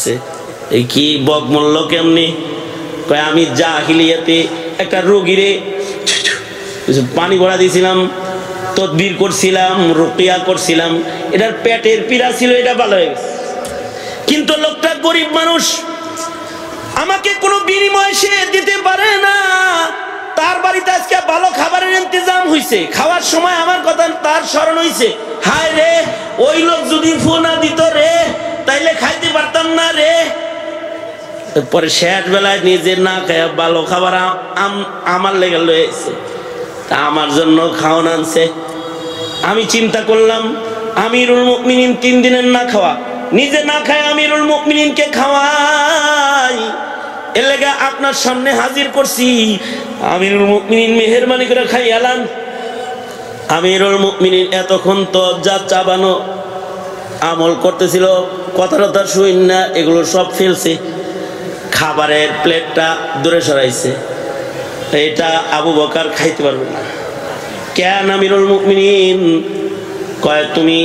হাসছে। এই কি বক মূল্য কেমনি? কয় আমি জাহিলিয়াতে একটা রোগীরে পানি ভরা দিয়েছিলাম, তদবির করছিলাম, রুকিয়া করছিলাম, এটার পেটের পীড়া ছিল, এটা ভালো হয়ে গেছে। কিন্তু লোকটা গরিব মানুষ, আমাকে কোনো বিনিময় সে দিতে পারে না। তার বাড়িতে আজকে ভালো খাবারের ইন্তজাম হয়েছে, খাওয়ার সময় আমার কথা তার স্মরণ হয়েছে, হায় রে ওই লোক যদি ফোন না দিত রে তাইলে খাইতে পারতাম না রে। পরে শেষ বেলায় নিজে না খায় ভালো খাবার আমার লেগে লয়েছে, তা আমার জন্য খাওয়ান আনছে। আমি চিন্তা করলাম আমিরুল মুমিনিন 3 দিনের না খাওয়া, নিজে না খায় আমিরুল মুমিনিনকে খাওয়াই, এর লেগে আপনার সামনে হাজির করছি। আমিরুল মুমিনিন মেহেরবানি করে খাই এলান। আমিরুল মুমিনিন এতক্ষণ তো যা চাবানো আমল করতেছিল, কথা কথা শুই না, এগুলো সব ফেলছে, খাবারের প্লেটটা দূরে সরাইছে। এটা আবু বকর খাইতে পারবে না। কেন আমিরুল মুমিনিন? কয় তুমি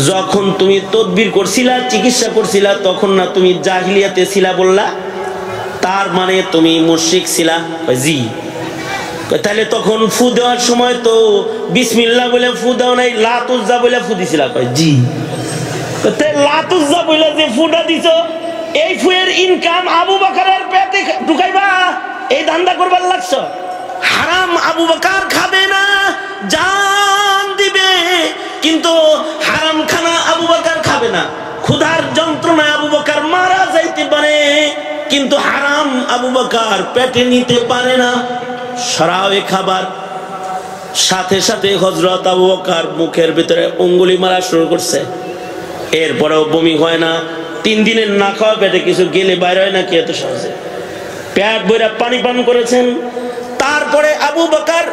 যখন তুমি তদবির করছিলা, চিকিৎসা করছিলা, তখন না তুমি জাহিলিয়াতে ছিলা বললা, তার মানে তুমি মুশরিক ছিলা? জি। তাহলে তখন ফু দেওয়ার সময় তো বিসমিল্লাহ বলে ফু দাও নাই, লাতুজ্জা বলে ফু দিছিলা? জি। লাতুজ্জা বলে যে ফুটা দিছ, এই ফুয়ের ইনকাম আবু বকরের পেটে ঢুকাইবা, এই ধান্দা করবার লাগছ? হারাম আবু বকর খাবে না, জান দিবে, কিন্তু হারাম খানা আবু বকর খাবে না। ক্ষুধার যন্ত্রণায় আবু বকর মারা যাইতে পারে, কিন্তু হারাম আবু বকর পেটে নিতে পারে না। সরাও এ খাবার। সাথে সাথে হযরত আবু বকর মুখের ভিতরে উঙ্গুলি মারা শুরু করছে। এরপরেও বমি হয় না। 3 দিনের না খাওয়া পেটে কিছু গেলে বাইরে হয় নাকি এত সহজে? পেট ভরে পানি পান করেছেন। তারপরে আবু বকর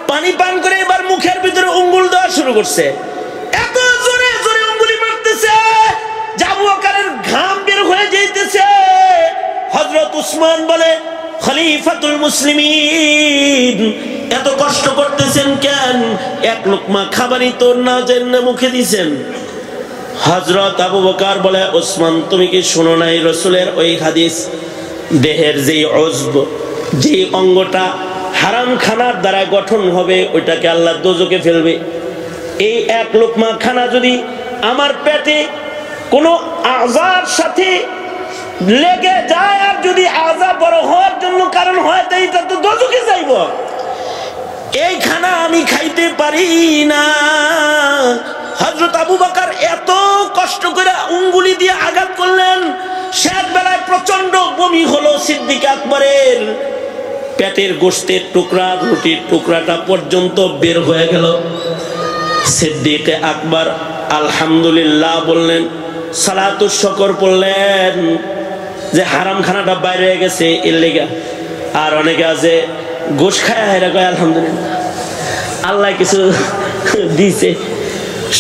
পানি পান করে এবার মুখের ভিতরে উঙ্গুল দেওয়া শুরু করছে। এত জোরে জোরে উঙ্গুলি মারতেছে যে আবু বকরের ঘাম বের হয়ে যাইতেছে। হযরত উসমান বলে, খলিফাতুল মুসলিমিন এত কষ্ট করতেছেন কেন? এক লোকমা খাবারই তো না জেনে মুখে দিছেন। হযরত আবু বকর বলে, ওসমান তুমি কি শোনো নাই রাসূলের ওই হাদিস, দেহের যে উজব, যে অঙ্গটা হারাম খানার দ্বারা গঠন হবে ওইটাকে আল্লাহ দোজখে ফেলবে। এই এক লোকমা খানা যদি আমার পেটে কোনো আযার সাথে লেগে যায়, আর যদি আযা বড় হওয়ার জন্য কারণ হয়, তাই এটা তো দোজখে যাইব। এই খানা আমি খাইতে পারি না। হযরত আবু বকর এত কষ্ট করে উঙ্গুলি দিয়ে আঘাত করলেন, শেষ বেলায় প্রচন্ড বমি হলো সিদ্দিক আকবরের। পেটের গোশতের টুকরা, রুটির টুকরাটা পর্যন্ত বের হয়ে গেল। সিদ্দিক আকবর আলহামদুলিল্লাহ বললেন, সালাতুশ শুকর পড়লেন যে হারাম খানাটা বাইরে হয়ে গেছে এর লেগা। আর অনেকে আছে গোশ খায় হেরা কয় আলহামদুলিল্লাহ, আল্লাহ কিছু দিছে।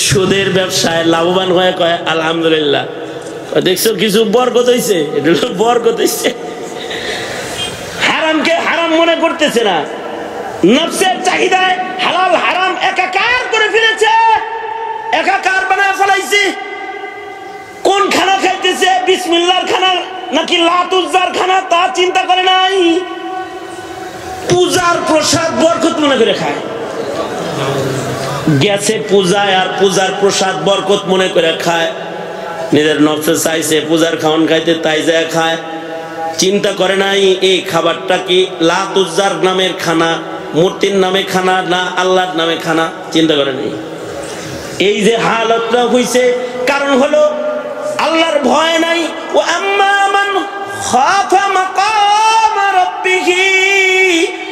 সুদের ব্যবসায় লাভবান হয়ে কয় আলহামদুলিল্লাহ, দেখছো কিছু বরকত হইছে, এটা হলো বরকত হইছে। হারামকে হারাম মনে করতেছে না, নফসের চাহিদায় হালাল হারাম একাকার করে ফেলেছে, একাকার বানায় ফেলাইছে। কোন খানা খাইতেছে, বিসমিল্লাহর খানা নাকি লাতুজ্জার খানা, তা চিন্তা করে নাই। পূজার প্রসাদ বরকত মনে করে খায়, গেছে পূজায় আর পূজার প্রসাদ বরকত মনে করে খায়। নিজের নফসে চাইছে পূজার খাওয়ান খাইতে, তাই যায় খায়। চিন্তা করে নাই এই খাবারটা কি লাতুজ্জার নামের খানা, মূর্তির নামে খানা, না আল্লাহর নামে খানা, চিন্তা করে নাই। এই যে হালতটা হইছে, কারণ হলো আল্লাহর ভয় নাই। ও আম্মা মান খাফা মাকাম রাব্বিহি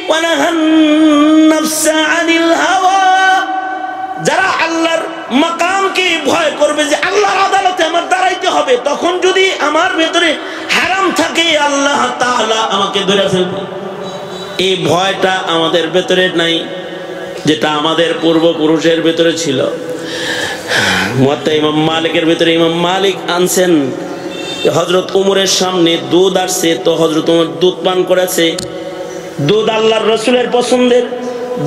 ওয়া নাহান নাফসা আনিল হাওয়া, যারা আল্লাহর মাকামকে ভয় করবে, যে আল্লাহর আদালতে আমার দাঁড়াইতে হবে, তখন যদি আমার ভেতরে হারাম থাকে আল্লাহ তাআলা আমাকে ধরে ফেলবে। এই ভয়টা আমাদের ভেতরে নাই, যেটা আমাদের পূর্বপুরুষের ভেতরে ছিল। মুয়াত্তা ইমাম মালিকের ভেতরে ইমাম মালিক আনছেন, হযরত উমরের সামনে দুধ আসছে, তো হযরত উমর দুধ পান করেছে। দুধ আল্লাহর রাসূলের পছন্দের,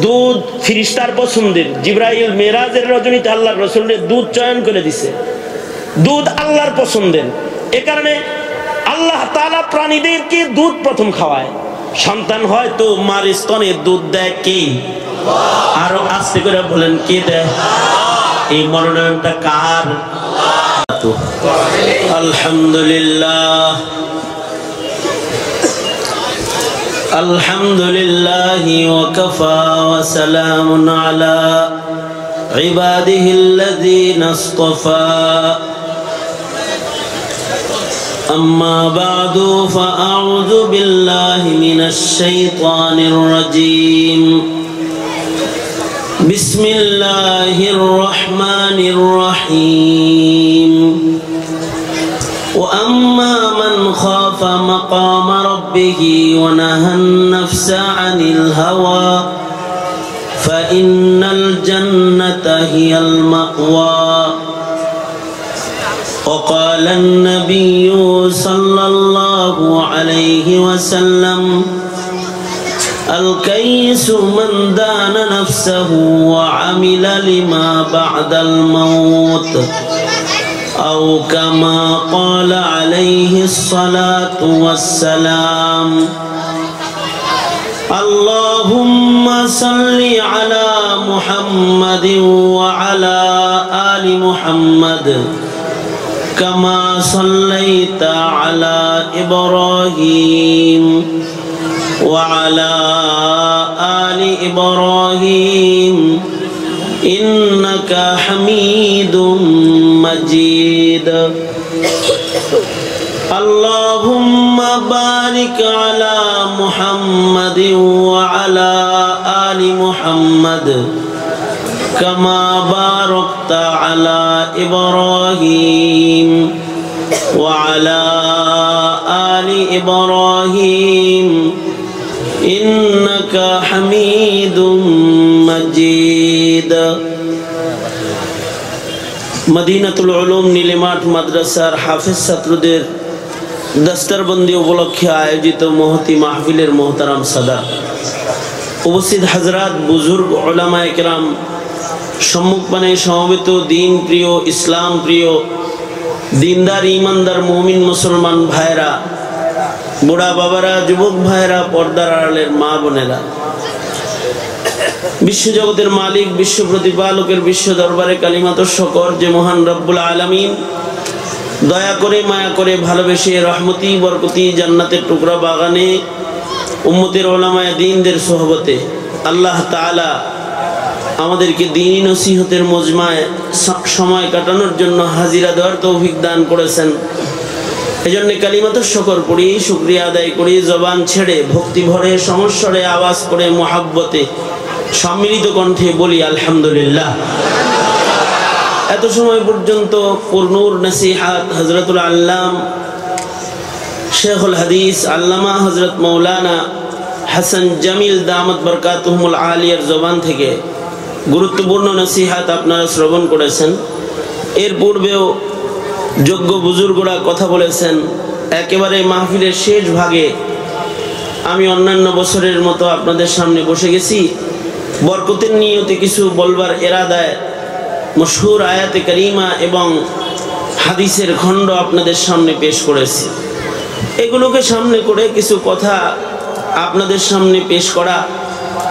দুধ ফেরেশতার পছন্দের। জিবরাইল মেরাজের রজনীতে আল্লাহর রাসূলের দুধ চয়ন করে দিছে, দুধ আল্লাহর পছন্দের। এ কারণে আল্লাহ তাআলা প্রাণীদেরকে দুধ প্রথম খাওয়ায়, সন্তান হয় তো মার স্তনে দুধ দেয় কে? আরো আস্তে করে বলেন, কে দেয়? এই মনোনয়নটা কার? আলহামদুলিল্লাহ, আলহামদুলিল্লাহি ওয়া কাফা ওয়া সালামুন আলা ইবাদিহিল্লাযীনা ইসতাফা। أما بعد فأعوذ بالله من الشيطان الرجيم. بسم الله الرحمن الرحيم. وأما من خاف مقام ربه ونهى النفس عن الهوى فإن الجنة هي المأوى. وقال النبي صلى الله عليه وسلم الكيس من دان نفسه وعمل لما بعد الموت أو كما قال عليه الصلاة والسلام. اللهم صل على محمد وعلى آل محمد كما صليت على إبراهيم وعلى آل إبراهيم إنك حميد مجيد. اللهم بارك على محمد وعلى آل محمد كما باركت على إبراهيم وعلى آل إبراهيم إنك حميد مجيد. মদিনাতুল উলুম নীলিমাঠ মাদ্রাসার হাফেজ ছাত্রদের দস্তরবন্দি উপলক্ষে আয়োজিত মহতি মাহফিলের মোহতারাম সাদা, উপস্থিত হাজরাত, বুজুর্গ, উলামায়ে কেরাম, সম্মুখপানে সমবেত দিন প্রিয়, ইসলাম প্রিয়, দিনদার ইমানদার মুমিন মুসলমান ভাইরা, বুড়া বাবারা, যুবক ভাইরা, পর্দার আড়ালের মা বোনেরা, বিশ্বজগতের মালিক, বিশ্ব প্রতিপালকের বিশ্ব দরবারে কালিমাত শকর যে মহান রব্বুল আলামিন দয়া করে, মায়া করে, ভালোবেসে, রহমতি বরকতি জান্নাতের টুকরা বাগানে উম্মতের উলামায়ে দ্বীনদের সোহবতে আল্লাহ তাআলা আমাদেরকে দ্বীনী নসিহতের মজমায় সময় কাটানোর জন্য হাজিরা দেওয়ার তৌফিক দান করেছেন। এজন্য কালিমাত শকর পড়ি, শুকরিয়া আদায় করি, জবান ছেড়ে ভক্তি ভরে সমস্বরে আওয়াজ করে মুহাব্বতে সম্মিলিত কণ্ঠে বলি আলহামদুলিল্লাহ। এত সময় পর্যন্ত পুরনুর নসিহাত হযরতুল আল্লাম শেখুল হাদিস আল্লামা হযরত মাওলানা হাসান জামিল দামাত বরকাতুহুমুল আলিয়ার জবান থেকে গুরুত্বপূর্ণ নসিহাত আপনারা শ্রবণ করেছেন। এর পূর্বেও যোগ্য বুজুর্গরা কথা বলেছেন। একেবারে মাহফিলের শেষ ভাগে আমি অন্যান্য বছরের মতো আপনাদের সামনে বসে গেছি, বরকতের নিয়তে কিছু বলবার এরাদায় মশহুর আয়াতে কারিমা এবং হাদিসের খণ্ড আপনাদের সামনে পেশ করেছি। এগুলোকে সামনে করে কিছু কথা আপনাদের সামনে পেশ করা,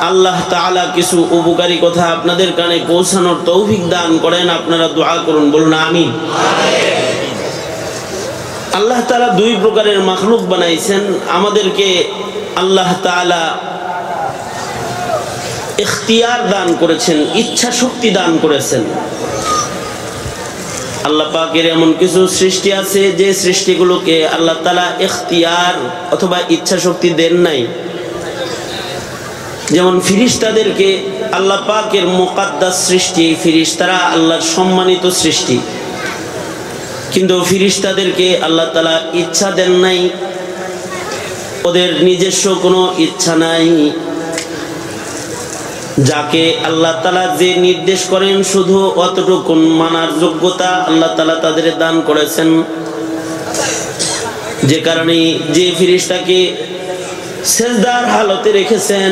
আল্লাহ তাআলা কিছু উপকারী কথা আপনাদের কানে পৌঁছানোর তৌফিক দান করেন। আপনারা দোয়া করুন, বলুন আমিন। আল্লাহ তাআলা দুই প্রকারের মাখলুক বানাইছেন। আমাদেরকে আল্লাহ তাআলা ইখতিয়ার দান করেছেন, ইচ্ছা শক্তি দান করেছেন। আল্লাহ পাকের এমন কিছু সৃষ্টি আছে যে সৃষ্টিগুলোকে আল্লাহ তাআলা ইখতিয়ার অথবা ইচ্ছা শক্তি দেন নাই। যেমন ফিরিস্তাদেরকে আল্লাহ পাকের মুকাদ্দাস সৃষ্টি, ফিরিস্তারা আল্লাহর সম্মানিত সৃষ্টি, কিন্তু ফিরিস্তাদেরকে আল্লাহ তাআলা ইচ্ছা দেন নাই, ওদের নিজস্ব কোনো ইচ্ছা নাই। যাকে আল্লাহ তাআলা যে নির্দেশ করেন শুধু অতটুকু মানার যোগ্যতা আল্লাহ তাআলা তাদের দান করেছেন। যে কারণে যে ফেরেশতাকে সেজদার হালতে রেখেছেন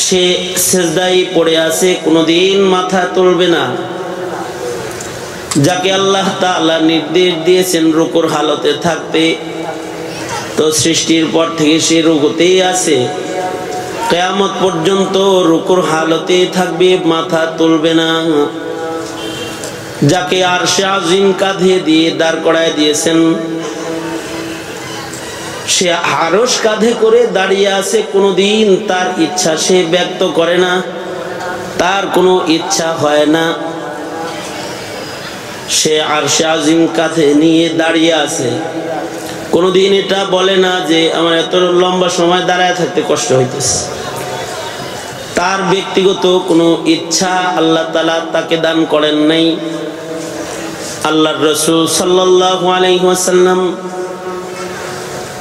সে সেজদায় পড়ে আছে, কোনোদিন মাথা তুলবে না। যাকে আল্লাহ তাআলা নির্দেশ দিয়েছেন রুকুর হালতে থাকতে, তো সৃষ্টির পর থেকে সে রুকুতেই আছে, কিয়ামত পর্যন্ত রুকুর হালতেই থাকবে, মাথা তুলবে না। যাকে আরশে আজিম কাঁধে দিয়ে দাঁড় করায় দিয়েছেন, সে আরশ কাঁধে করে দাঁড়িয়ে আছে, কোনোদিন তার ইচ্ছা সে ব্যক্ত করে না, তার কোনো ইচ্ছা হয় না। সে আরশে আজিম কাঁধে নিয়ে দাঁড়িয়ে আছে, কোনোদিন এটা বলে না যে আমার এত লম্বা সময় দাঁড়ায় থাকতে কষ্ট হইতেছে। তার ব্যক্তিগত কোনো ইচ্ছা আল্লাহ তাআলা তাকে দান করেন নাই। আল্লাহর রাসূল সাল্লাল্লাহু আলাইহি ওয়াসাল্লাম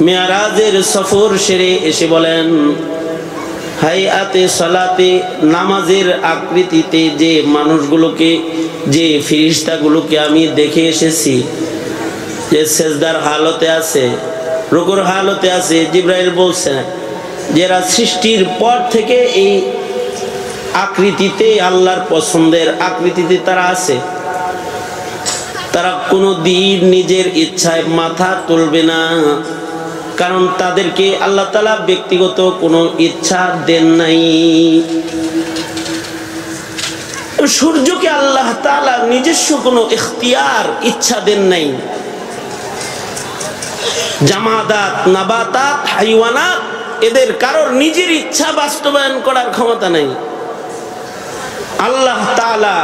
মিরাজের সফর সেরে এসে বলেন, হাইয়াতে সালাতে, নামাজের আকৃতিতে যে মানুষগুলোকে, যে ফেরেশতাগুলোকে আমি দেখে এসেছি, যে সেজদার হালতে আছে, রুকুর হালতে আছে, জিবরাইল বলছেন যারা সৃষ্টির পর থেকে এই আকৃতিতে, আল্লাহর পছন্দের আকৃতিতে তারা আছে, তারা কোনো দিন নিজের ইচ্ছায় মাথা তুলবে না, কারণ তাদেরকে আল্লাহ তাআলা ব্যক্তিগত কোনো ইচ্ছা দেন নাই। সূর্যকে আল্লাহ তাআলা নিজস্ব কোনো ইখতিয়ার, ইচ্ছা দেন নাই। জামাদাত, নাবাতাত, হাইওয়ানাত, এদের কারোর নিজের ইচ্ছা বাস্তবায়ন করার ক্ষমতা নাই। আল্লাহ তাআলা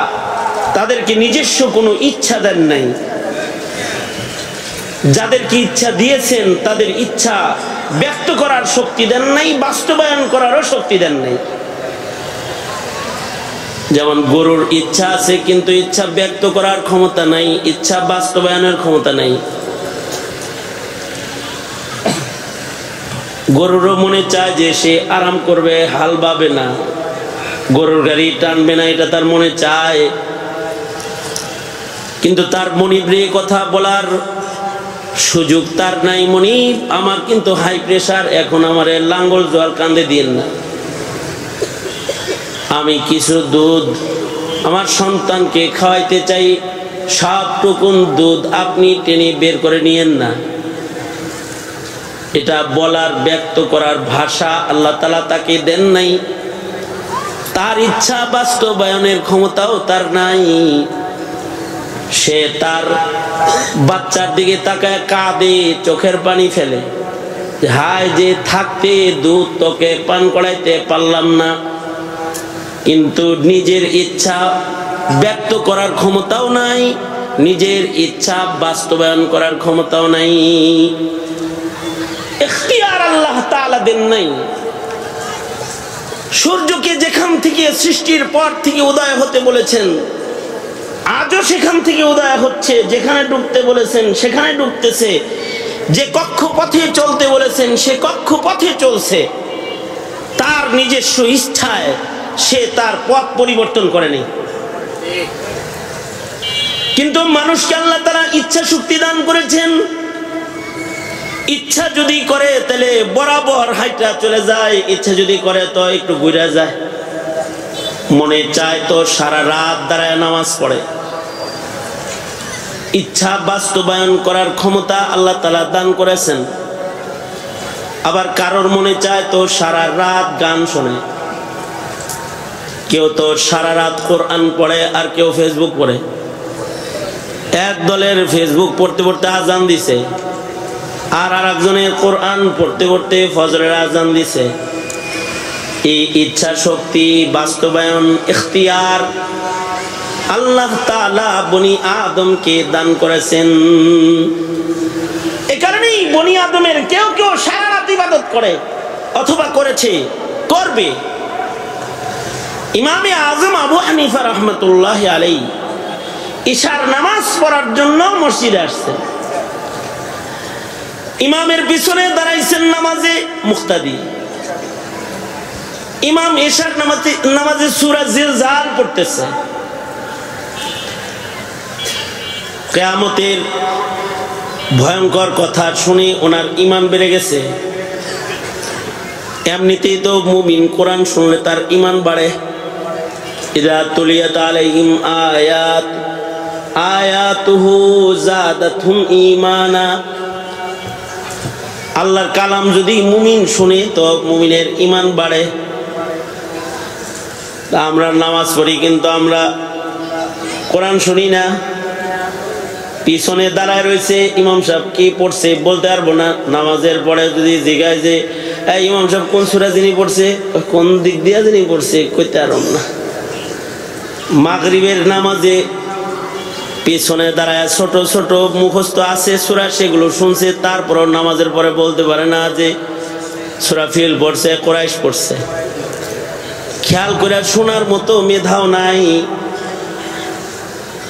তাদেরকে নিজস্ব কোনো ইচ্ছা দেন নাই। যাদেরকে ইচ্ছা দিয়েছেন তাদের ইচ্ছা ব্যক্ত করার শক্তি দেন নাই, বাস্তবায়ন করারও শক্তি দেন নাই। যেমন গরুর ইচ্ছা আছে, কিন্তু ইচ্ছা ব্যক্ত করার ক্ষমতা নাই, ইচ্ছা বাস্তবায়নের ক্ষমতা নাই। গরুরও মনে চায় যে সে আরাম করবে, হাল বাবে না, গরুর গাড়ি টানবে না, এটা তার মনে চায়, কিন্তু তার মনিবরে কথা বলার সুযোগ তার নাই। মনিব, আমার কিন্তু হাই প্রেসার, এখন আমার লাঙ্গল জল কান্দে দিয়েন না, আমি কিছু দুধ আমার সন্তানকে খাওয়াইতে চাই, সবটুকুন দুধ আপনি টেনে বের করে নিয়েন না। এটা বলার, ব্যক্ত করার ভাষা আল্লাহ তাআলা তাকে দেন নাই। তার ইচ্ছা বাস্তবায়নের ক্ষমতাও তার নাই। সে তার বাচ্চার দিকে তাকায় কাঁদে, চোখের পানি ফেলে, হায় যে থাকতে দুধ তোকে পান করাইতে পারলাম না। কিন্তু নিজের ইচ্ছা ব্যক্ত করার ক্ষমতাও নাই, নিজের ইচ্ছা বাস্তবায়ন করার ক্ষমতাও নাই। ইখতিয়ার আল্লাহ তাআলা দেন নাই। সূর্যকে যেখান থেকে সৃষ্টির পর থেকে উদয় হতে বলেছেন, আজও সেখান থেকে উদয় হচ্ছে, যেখানে ডুবতে বলেছেন সেখানে ডুবতেছে, যে কক্ষপথে চলতে বলেছেন সে কক্ষপথে চলছে। তার নিজস্ব ইচ্ছায় সে তার পথ পরিবর্তন করেনি। কিন্তু মানুষকে আল্লাহ তাআলা ইচ্ছা শক্তি দান করেছেন। ইচ্ছা যদি করে তাহলে বরাবর হাইটা চলে যায়, ইচ্ছা যদি করে তো একটু ঘুরে যায়, মনে চায় তো সারা রাত দাঁড়ায় নামাজ পড়ে। ইচ্ছা বাস্তবায়ন করার ক্ষমতা আল্লাহ তাআলা দান করেছেন। আবার কারোর মনে চায় তো সারা রাত গান শোনে, কেউ তো সারা রাত কোরআন পড়ে, আর কেউ ফেসবুক পড়ে। এক দলের ফেসবুক পড়তে পড়তে আজান দিছে, আর আরেকজনের কোরআন পড়তে পড়তে ফজরের আজান দিছে। এই ইচ্ছা শক্তি বাস্তবায়ন, ইখতিয়ার আল্লাহ তাআলা বনি আদমকে দান করেছেন। এ কারণেই বনি আদমের কেউ কেউ সারা রাত ইবাদত করে, অথবা করেছে, করবে। ইমামে আজম আবু হানিফা রাহমাতুল্লাহি আলাইহি ইশার নামাজ পড়ার জন্য মসজিদে আসছেন। ইমামের পিছনে দাঁড়াইছেন নামাজে মুক্তাদি। ইমাম ইশার নামাজে সূরা জিলজাল পড়তেছে। কিয়ামতের ভয়ঙ্কর কথা শুনে ওনার ঈমান বেড়ে গেছে। এমনিতেই তো মুমিন কোরআন শুনলে তার ঈমান বাড়ে। ইযা তুলিয়াত আলাইহিম আয়াত আয়াতুহু যাদাতহুম ঈমানা। আল্লাহর কালাম যদি মুমিন শুনে তো মুমিনের ঈমান বাড়ে। আমরা নামাজ পড়ি কিন্তু আমরা কোরআন শুনি না। পিছনে দাঁড়ায় রয়েছে ইমাম সাহেব কি পড়ছে বলতে পারবো না। নামাজের পরে যদি জিজ্ঞাসা যে ইমাম সাহেব কোন সূরা যিনি পড়ছে, কোন দিক দিয়ে যিনি পড়ছে, কইতে পারব না। মাগরিবের নামাজে পিছনে দাঁড়ায় ছোট ছোট মুখস্থ আছে সূরা, সেগুলো শুনছে, তারপরও নামাজের পরে বলতে পারে না যে সূরা ফিল পড়ছে, কুরাইশ পড়ছে। খেয়াল করে শোনার মতো মেধাও নাই।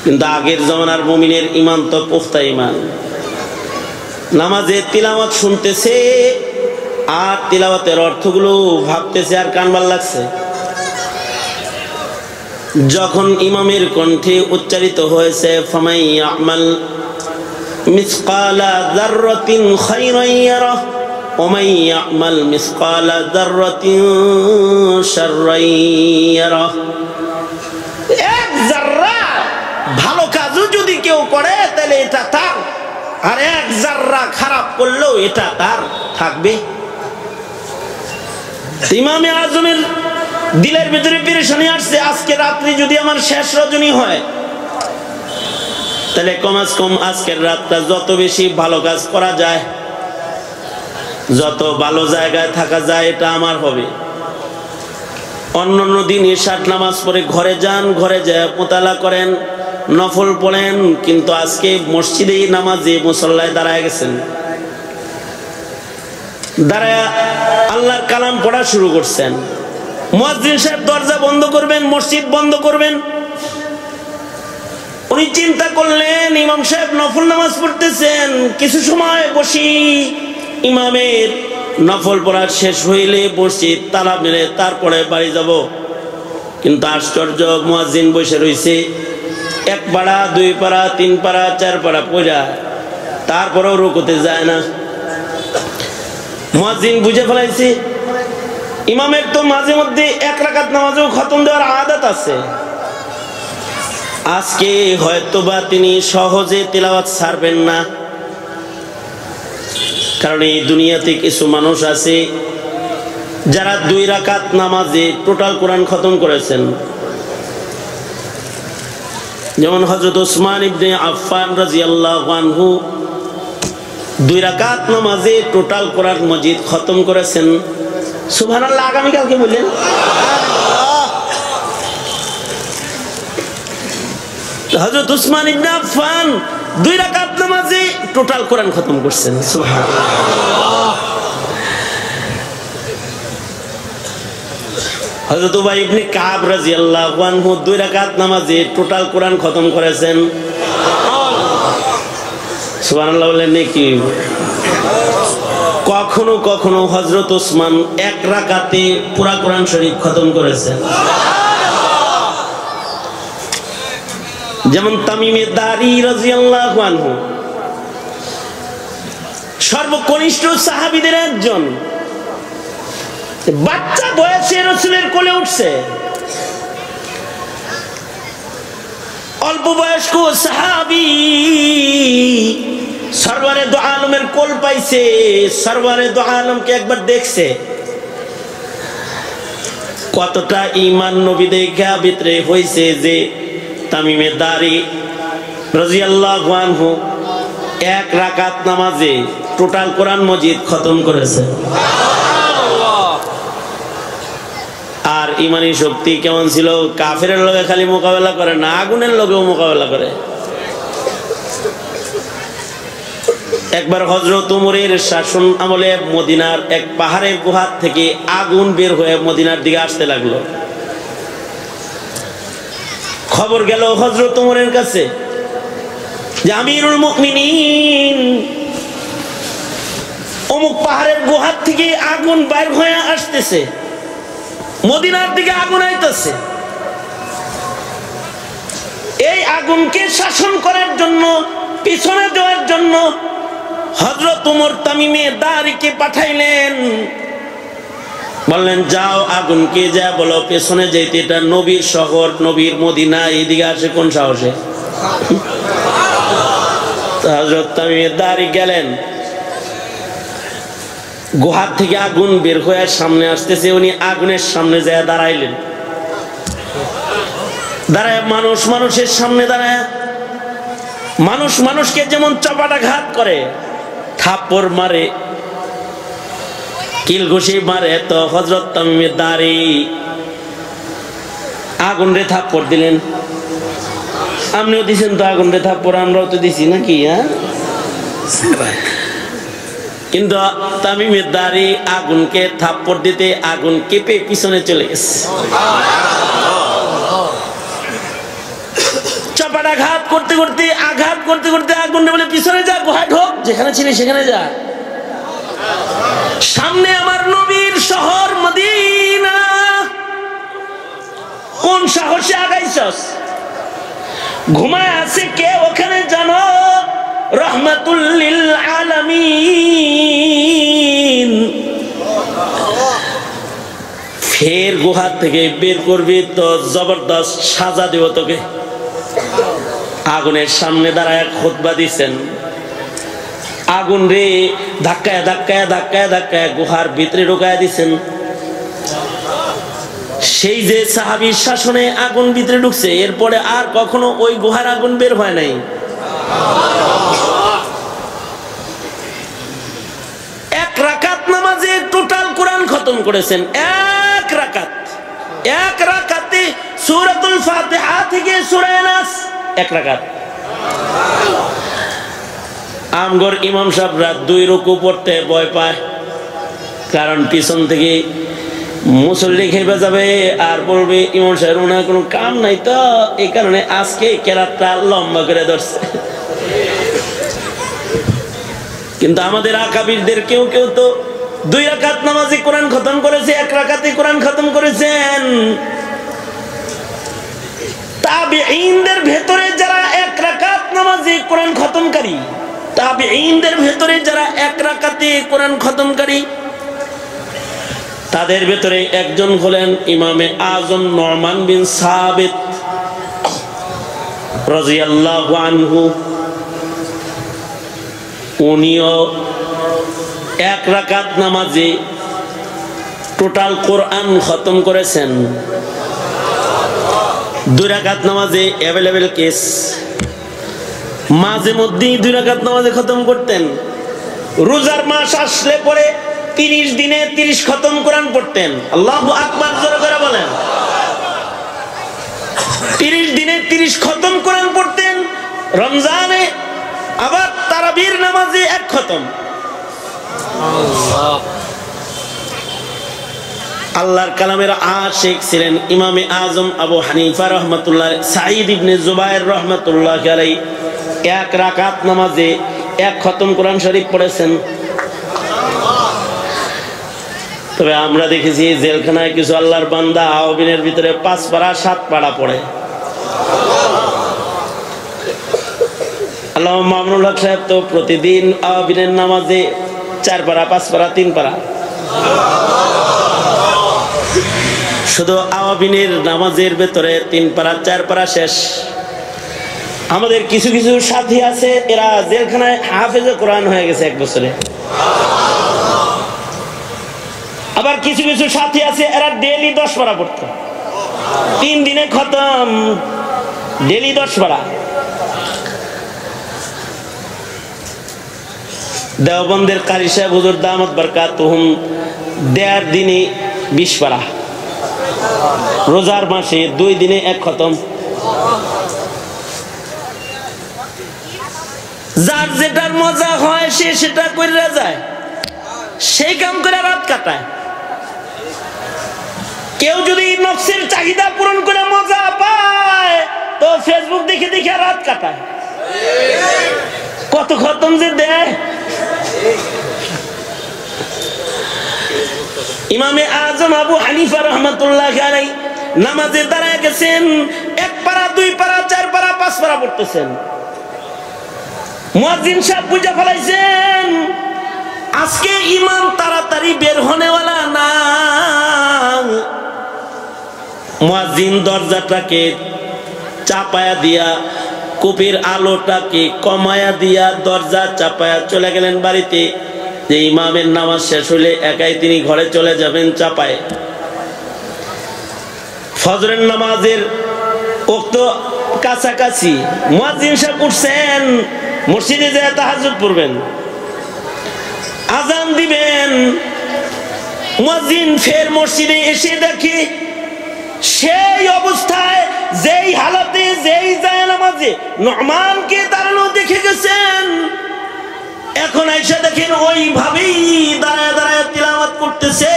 কিন্তু আগের জমানার মুমিনের ঈমান তো পুখতা ঈমান। নামাজে তিলাওয়াত শুনতেছে আর তিলাওয়াতের অর্থগুলো ভাবতেছে আর কান ভাল লাগছে। যখন ইমামের কণ্ঠে উচ্চারিত হয়েছে ফামান ইয়ামাল মিসকালা যাররাতিন খায়রান ইয়ারাহ ওয়া মান ইয়ামাল মিসকালা যাররাতিন শাররান ইয়ারাহ, এক যাররা ভালো কাজও যদি কেউ করে তাহলে এটা তার, আর এক যাররা খারাপ করলেও এটা তার থাকবে। ইমামে আজমের দিলের ভিতরে পেরেশানি আসছে, আজকে রাত্রি যদি আমার শেষ রজনী হয় তাহলে কমাস কম আজকের রাতটা যত বেশি ভালো কাজ করা যায়, যত ভালো জায়গায় থাকা যায়, এটা আমার হবে। অন্যান্য দিন ইশার নামাজ পড়ে ঘরে যান, ঘরে যায় মোতালা করেন, নফল পড়েন, কিন্তু আজকে মসজিদে নামাজে মুসল্লায় দাঁড়ায় গেছেন, দাঁড়ায় আল্লাহর কালাম পড়া শুরু করছেন। মুয়াজ্জিন সাহেব দরজা বন্ধ করবেন, মসজিদ বন্ধ করবেন। উনি চিন্তা করলেন ইমাম সাহেব নফল নামাজ পড়তেছেন, কিছু সময় বসি, ইমামের নফল পড়া শেষ হইলে মসজিদ তালা মেরে তারপরে বাড়ি যাব। কিন্তু আশ্চর্য, মুয়াজ্জিন বসে রয়েছে, এক পাড়া, দুই পাড়া, তিন পাড়া, চার পাড়া পড়া, তারপরেও রুকুতে যায় না। মুয়াজ্জিন বুঝে ফেলাইছে ইমামের তো মাঝে মধ্যে এক রাকাত নামাজেও খতম দেওয়ার আদত আছে, আজকে হয়তোবা তিনি সহজে তিলাওয়াত ছাড়বেন না। কারণ এই দুনিয়াতে কিছু মানুষ আছে যারা 2 রাকাত নামাজে টোটাল কোরআন খতম করেছেন। যেমন হযরত ওসমান ইবনে আফফান রাদিয়াল্লাহু আনহু 2 রাকাত নামাজে টোটাল কোরআন মজিদ খতম করেছেন। সুবহানাল্লাহ, আগামী কালকে বললেন। হযরত ওসমান ইবনে আফফান 2 রাকাত নামাজে টোটাল কোরআন খতম করছেন। সুবহানাল্লাহ। হযরত উবাই ইবনে কাব রাদিয়াল্লাহু আনহু 2 রাকাত নামাজে টোটাল কোরআন খতম করেছেন। সুবহানাল্লাহ বলেন নাকি? কখনো কখনো হযরত ওসমান 1 রাকাতে পুরা কোরআন শরীফ খতম করেছেন। যেমন তামিমে দারি রাদিয়াল্লাহু আনহু সর্বকনিষ্ঠ সাহাবীদের একজন, বাচ্চা বয়সে রাসূলের কোলে উঠছে, অল্প বয়স্ক সাহাবী সরওয়ারে দু আলমের কোল পাইছে, সরওয়ারে দু আলমকে একবার দেখছে, কতটা ঈমান নবী দেখা ভিতরে হইছে যে তামিমে দারি রাদিয়াল্লাহু আনহু 1 রাকাত নামাজে টোটাল কোরআন মজিদ খতম করেছে। আর ইমানি শক্তি কেমন ছিল, কাফেরের লগে খালি মোকাবেলা করে না, আগুনের লগেও মোকাবেলা করে। একবার হযরত ওমরের শাসন আমলে মদিনার এক পাহাড়ের গুহা থেকে আগুন বের হয়ে মদিনার দিকে আসতে লাগলো। খবর গেল হযরত ওমরের কাছে যে আমিরুল মুমিনিন, অমুক পাহাড়ের গুহা থেকে আগুন বের হয়ে আসতেছে, মদিনার দিকে আগুন আইতেছে। এই আগুনকে শাসন করার জন্য, পিছনে দেওয়ার জন্য হযরত ওমর তামিমে দারিকে পাঠাইলেন। বললেন যাও আগুনকে যা বলো পেছনে যেতে, এটা নবীর শহর, নবীর মদিনা, এইদিকে আসে কোন সাহসে? হযরত তামিমের দাড়ি গেলেন, গুহার থেকে আগুন বের হয়ে সামনে আসতেছে, উনি আগুনের সামনে যায় দাঁড়াইলেন। দাঁড়ায় মানুষ মানুষের সামনে দাঁড়ায়, মানুষ মানুষকে যেমন চপাটাঘাত করে, থাপ্পড় মারে, কিল ঘুষি মারে, তো হযরত তামিমের দাড়ি আগুন রে থাপ্পড় দিলেন। আপনিও দিছেন তো আগুন রে থাপ্পড়, আমরাও তো দিছি নাকি? হ্যাঁ, কিন্তু তামিমের দাড়ি আগুনকে থাপ্পড় দিতে আগুন কেঁপে পিছনে চলে গেছে। চপাটাঘাত করতে করতে, আঘাত করতে করতে আগুন বলে পিছনে যা, গুহায় ঢোক, যেখানে ছিলি সেখানে যা। সামনে আমার নবীর শহর মদিনা, কোন সাহসে আগাইছস? ঘুমায় আছে কে ওখানে জানো? রহমাতুল লিল আলামিন। ফের গুহা থেকে বের করবি তো জবরদস্ত সাজা দেব তোকে। আগুনের সামনে দাঁড়ায় খুতবা দিচ্ছেন, আগুন রে ধাক্কায় ধাক্কায় ধাক্কায় ধাক্কায় গুহার ভিতরে ঢুকায় দিচ্ছেন। সেই যে সাহাবীর শাসনে আগুন ভিতরে ঢুকছে, এরপরে আর কখনো ওই গুহার আগুন বের হয় নাই। এক রাকাত নামাজে টোটাল কোরআন খতম করেছেন। এক রাকাতে সূরাতুল ফাতিহা থেকে সূরা নাস, এক রাকাত। আমগর ইমাম সাহেবরা 2 রুকু পড়তে ভয় পায়, কারণ পিছন থেকে মুসল্লি খেপে যাবে আর বলবে ইমাম সাহেব ওনার কোনো কাম নাই, তো এই কারণে আজকে কেরাতটা লম্বা করে ধরছে। কিন্তু আমাদের আকাবিরদের কেউ কেউ তো 2 রাকাত নামাজে কোরআন খতম করেছে, 1 রাকাতে কোরআন খতম করেছেন। তাবিঈনদের ভেতরে যারা 1 রাকাত নামাজে কোরআন খতমকারী, তাবিঈনদের ভেতরে যারা 1 রাকাতে কোরআন খতমকারী, তাদের ভেতরে একজন হলেন ইমামে আজম নুমান বিন সাবিত রাদিয়াল্লাহু আনহু। উনিও 1 রাকাত নামাজে টোটাল কোরআন খতম করেছেন। 2 রাকাত নামাজে অ্যাভেলেবেল কেস, মাঝে মধ্যেই 2 রাকাত নামাজে খতম করতেন। রোজার মাস আসলে পরে 30 দিনে 30 খতম কোরআন পড়তেন। আল্লাহু আকবার, জোরে করে বলেন। 30 দিনে 30 খতম কোরআন পড়তেন। রমজানে আবার তারাবির নামাজে 1 খতম। আল্লাহর কালামের আশিক ছিলেন ইমামে আজম আবু হানিফা রহমাতুল্লাহ, সাঈদ ইবনে জুবায়ের রহমাতুল্লাহ আলাইহি 1 রাকাত নামাজে 1 খতম কোরআন শরীফ পড়েছেন। তবে আমরা দেখেছি জেলখানায় কিছু আল্লাহর বান্দা আওয়াবিনের ভিতরে 5 পারা 7 পারা পড়ে। আল্লাহ মামুনুল হক সাহেব তো প্রতিদিন আওয়াবিনের নামাজে 4 পারা 5 পারা 3 পারা। শুধু আওয়াবিনের নামাজের ভেতরে 3 পারা 4 পারা শেষ। আমাদের কিছু কিছু সাথী আছে, এরা জেলখানায় হাফেজে কোরআন হয়ে গেছে 1 বছরে। আবার কিছু কিছু সাথী আছে, এরা ডেইলি 10 পারা পড়তো, 3 দিনে খতম, ডেইলি 10 পারা। দেওবন্দের কারি সাহেব হুজুর দামাত বরকাতুহুম 1.5 দিনে 20 পারা, রোজার মাসে 2 দিনে 1 খতম। যার যেটার মজা হয় সে সেটা করে যায়, সেই কাম করে রাত কাটায়। কেউ যদি নফসের চাহিদা পূরণ করে মজা পায় তো ফেসবুক দেখে দেখে রাত কাটায়। কত খতম যে দেয়। ইমামে আজম আবু হানিফা রহমাতুল্লাহ আলাইহি নামাজে দাঁড়ায় গেছেন, 1 পারা 2 পারা 4 পারা 5 পারা পড়তেছেন। মুয়াজ্জিন সাহেব বুঝা ফেলাইছেন আজকে ইমাম তাড়াতাড়ি বের হনেওয়ালা না। মুয়াজ্জিন দরজাটাকে চাপায়া দিয়া কূপের আলোটাকে কমায়া দিয়া দরজা চাপায়া চলে গেলেন বাড়িতে, যে ইমামের নামাজ শেষ হলে একাই তিনি ঘরে চলে যাবেন চাপায়। ফজরের নামাজের ওয়াক্ত কাছাকাছি, মুয়াজ্জিন সাহেব উঠছেন, মসজিদে যায় তাহাজ্জুদ পড়বেন, আজান দিবেন। মুয়াজ্জিন ফের মসজিদে এসে দেখে সেই অবস্থায়, যেই হালাতে, যেই যায় নামাজে নু'মানকে দাঁড়ানো দেখে গেছেন, এখন আইসা দেখেন ওইভাবেই দাঁড়ায় দাঁড়ায় তিলাওয়াত করতেছে।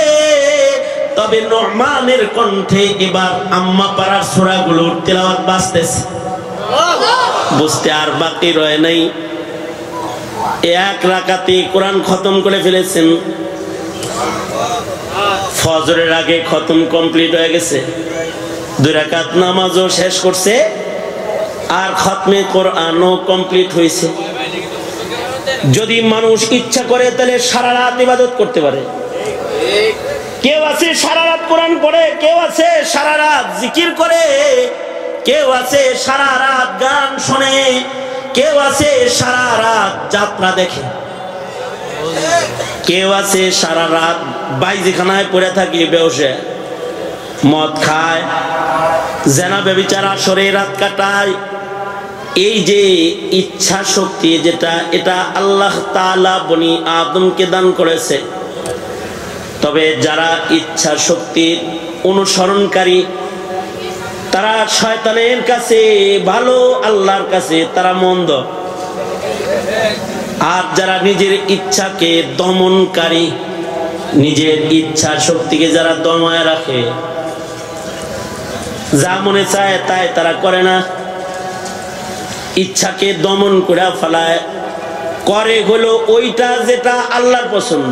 তবে নু'মানের কণ্ঠে এবার আম্মা পাড়ার সূরাগুলোর তিলাওয়াত বাজতেছে। বুঝতে আর বাকি রয় নাই, এক রাকাতে কোরআন খতম করে ফেলেছেন। ফজরের আগে খতম কমপ্লিট হয়ে গেছে, 2 রাকাত নামাজও শেষ করছে, আর খতমে কোরআনও কমপ্লিট হয়েছে। যদি মানুষ ইচ্ছা করে তাহলে সারা রাত ইবাদত করতে পারে। কেউ আছে সারা রাত কোরআন পড়ে, কেউ আছে সারা রাত জিকির করে, কেউ আছে সারা রাত গান শোনে, কেউ আছে সারা রাত যাত্রা দেখে, কেউ আছে সারা রাত বাইজিখানায় পড়ে থাকি বেউসে, মদ খায়, জেনা ব্যভিচার আসরে রাত কাটায়। এই যে ইচ্ছা শক্তি যেটা, এটা আল্লাহ তাআলা বনি আদমকে দান করেছে। তবে যারা ইচ্ছা শক্তির অনুসরণকারী তারা শয়তানের কাছে ভালো, আল্লাহর কাছে তারা মন্দ। আর যারা নিজের ইচ্ছাকে দমনকারী, নিজের ইচ্ছা শক্তিকে যারা দমায় রাখে, যা মনে চায় তাই তারা করে না, ইচ্ছাকে দমন করে ফেলায়, করে হলো ওইটা যেটা আল্লাহর পছন্দ।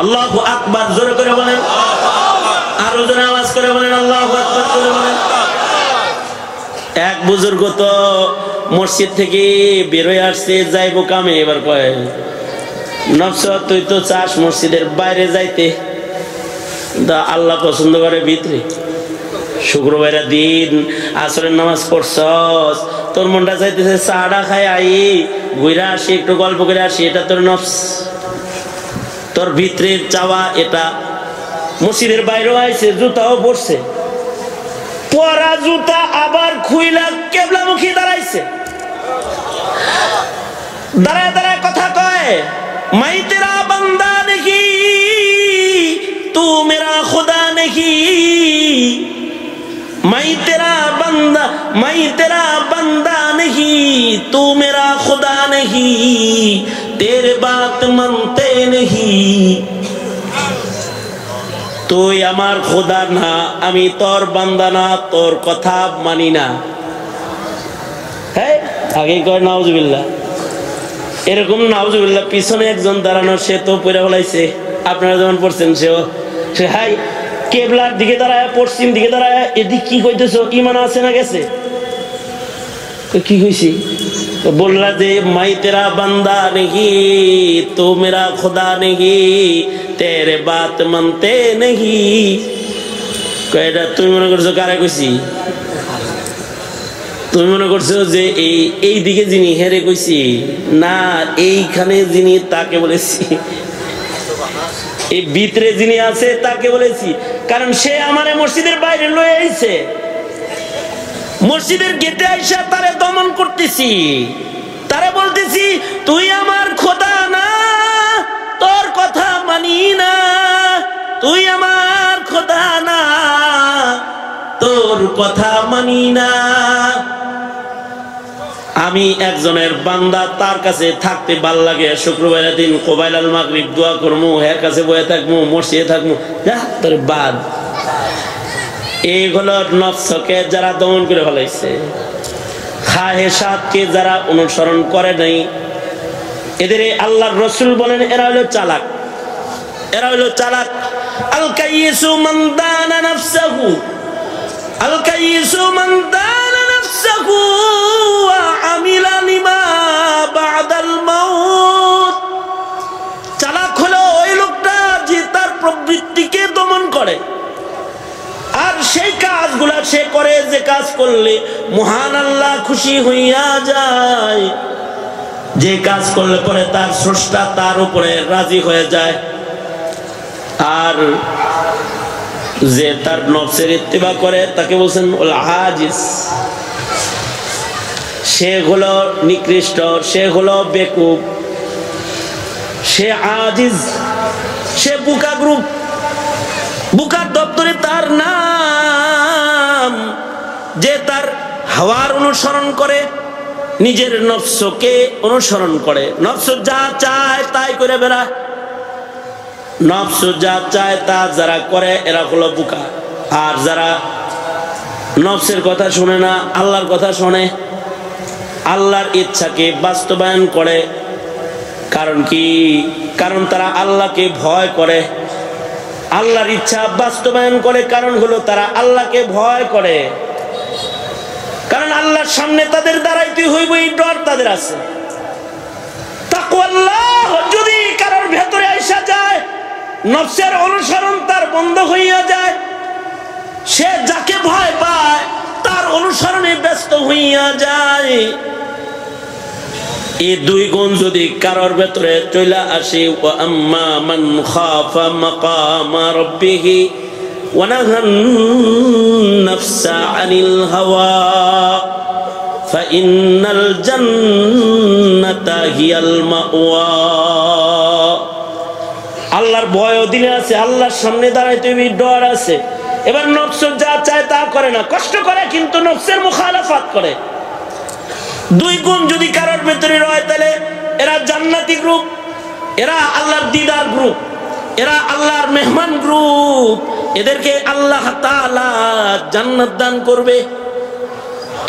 আল্লাহু আকবার জোরে করে বলেন, আরো জোরে আওয়াজ করে বলেন আল্লাহু আকবার করে বলেন। এক বুজুর্গ তো মসজিদ থেকে বের হয়ে আসছে, যাইবো কামে, এবার কয় নফস তুই তো চাস মসজিদের বাইরে যাইতে, আল্লাহ পছন্দ করে ভিতরে। শুক্রবারের দিন আসরের নামাজ পড়ছস, তোর মনটা চাইতেছে চাটা খাই আই, ঘুরে আসি, একটু গল্প করে আসি, এটা তোর নফস, তোর ভিতরের চাওয়া এটা। মসজিদের বাইরেও আইছে, জুতাও পড়ছে, পরা জুতা আবার খুইলা কেবলামুখী দাঁড়াইছে, দাঁড়ায় দাঁড়ায় কথা কয়, মাই তেরা বান্দা নেহি তু মেরা খুদা নেহি, মাই তেরা বান্দা নেহি তু মেরা খুদা নেহি, তেরে বাত মানতে নেহি। তুই আমার খোদা না, আমি তোর বান্দা না, তোর কথা মানি না। হ্যাঁ, আগে কয় নাউজুবিল্লাহ। এরকম নাউজুবিল্লাহ পিছনে একজন দাঁড়ানো, সে তো পড়ে ফেলাইছে, আপনারা যেমন পড়ছেন, সে হাই কেবলার দিকে দাঁড়ায়, পশ্চিম দিকে দাঁড়ায়, এদিক কি কইতেছো, ইমান আছে না গেছে? কি কইছি? বললা যে মাই তেরা বান্দা নেহি তো মেরা খোদা নেহি, তেরে বাত মানতে নেহি। এটা তুমি মনে করছো কারে কইছি? তুমি মনে করছো যে এই দিকে যিনি হেরে কইছি না, এইখানে যিনি তাকে বলেছি, এই ভিতরে যিনি আছে তাকে বলেছি। কারণ সে আমারে মসজিদের বাইরে লয়ে আইছে, মসজিদের গেটে আইসা তারে দমন করতেছি, তারে বলতেছি তুই আমার খোদা না, তোর কথা মানি না, তুই আমার খোদা না, তোর কথা মানি না। আমি একজনের বান্দা, তার কাছে থাকতে ভাল লাগে, শুক্রবারের দিন কোবাইল আল মাগরিব দোয়া করবো, এর কাছে বয়ে থাকবো, মসজিদে থাকবো, যা তোর বাদ। এইগুলো নফসকে যারা দমন করে ফেলাইছে, খাহেসাতকে যারা অনুসরণ করে নাই, এদের আল্লাহর রাসূল বলেন এরা হলো চালাক, এরা হলো চালাক। আল কাইয়িসু মান দানা নাফসাহু, আল কাইয়িসু মান দানা নাফসাহু ওয়া আমিলা লিমা বাদাল মাউত। চালাক হলো ওই লোকটা যে তার প্রবৃত্তিকে দমন করে, আর সেই কাজগুলা সে করে যে কাজ করলে মহান আল্লাহ খুশি হইয়া যায়, যে কাজ করলে পরে তার স্রষ্টা তার উপরে রাজি হয়ে যায়। আর যে তার নফসের ইত্তিবা করে তাকে বলছেন ওল আজিজ, সে হলো নিকৃষ্ট, সে হলো বেকুব, সে আজিজ, সে বুকা গ্রুপ, বুকার দপ্তরে তার নাম, যে তার হাওয়ার অনুসরণ করে, নিজের নফসকে অনুসরণ করে, নফস যা চায় তাই করে বেড়ায়, নফস যা চায় তা যারা করে এরা হলো বুকা। আর যারা নফসের কথা শুনে না, আল্লাহর কথা শোনে, আল্লাহর ইচ্ছাকে বাস্তবায়ন করে, কারণ কি? কারণ তারা আল্লাহকে ভয় করে, আল্লাহর ইচ্ছা বাস্তবায়ন করে, কারণ হলো তারা আল্লাহকে ভয় করে, কারণ আল্লাহর সামনে তাদের দাঁড়াইতে হইব, এই ডর তাদের আছে। তাকওয়াল্লাহ যদি কারোর ভেতরে আইসা যায়, নফসের অনুসরণ তার বন্ধ হইয়া যায়, সে যাকে ভয় পায় তার অনুসরণে ব্যস্ত হইয়া যায়, এই দুই গুণ যদি কারোর ভেতরে চলে আসে, ওয়া আম্মা মান খাফা মাকামা রাব্বিহি ওয়া নাহান নাফসা আনিল হাওয়া ফাইন্নাল জান্নাতা হিয়াল মাওয়া। আল্লাহর ভয় দিলে আছে, আল্লাহর সামনে দাঁড়াইতে ডর আছে। এবার নফস যা চায় তা করে না, কষ্ট করে কিন্তু নফসের মুখালাফাত করে। দুই গুণ যদি কারোর ভেতরে রয় তাহলে এরা জান্নাতি গ্রুপ, এরা আল্লাহর দিদার গ্রুপ, এরা আল্লাহর মেহমান গ্রুপ, এদেরকে আল্লাহ তাআলা জান্নাত দান করবে।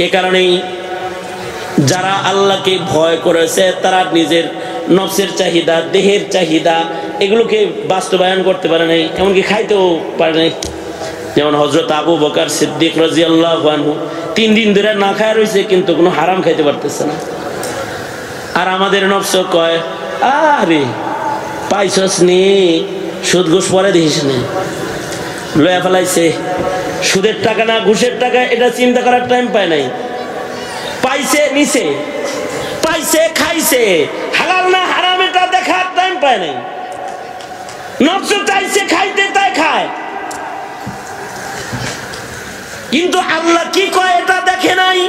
এ কারণেই যারা আল্লাহকে ভয় করেছে তারা নিজের নফসের চাহিদা, দেহের চাহিদা এগুলোকে বাস্তবায়ন করতে পারে নাই, এমনকি খাইতেও পারে নাই। যেমন হযরত আবু বকর সিদ্দিক রাদিয়াল্লাহু আনহু 3 দিন ধরে না খায় রয়েছে, কিন্তু কোনো হারাম খাইতে পারতেছে না। আর আমাদের নফস কয়, আরে পাইছস নি, সুদ ঘুষ পরে দেখিস নি, লয়া ফেলাইছে, সুদের টাকা না ঘুষের টাকা এটা চিন্তা করার টাইম পায় নাই, পাইছে নিছে, পাইছে খাইছে, হালাল না হারাম এটা দেখার টাইম পায় নাই। নফস চাইছে খাইতে তাই খায়, কিন্তু আল্লাহ কি কয় এটা দেখে নাই,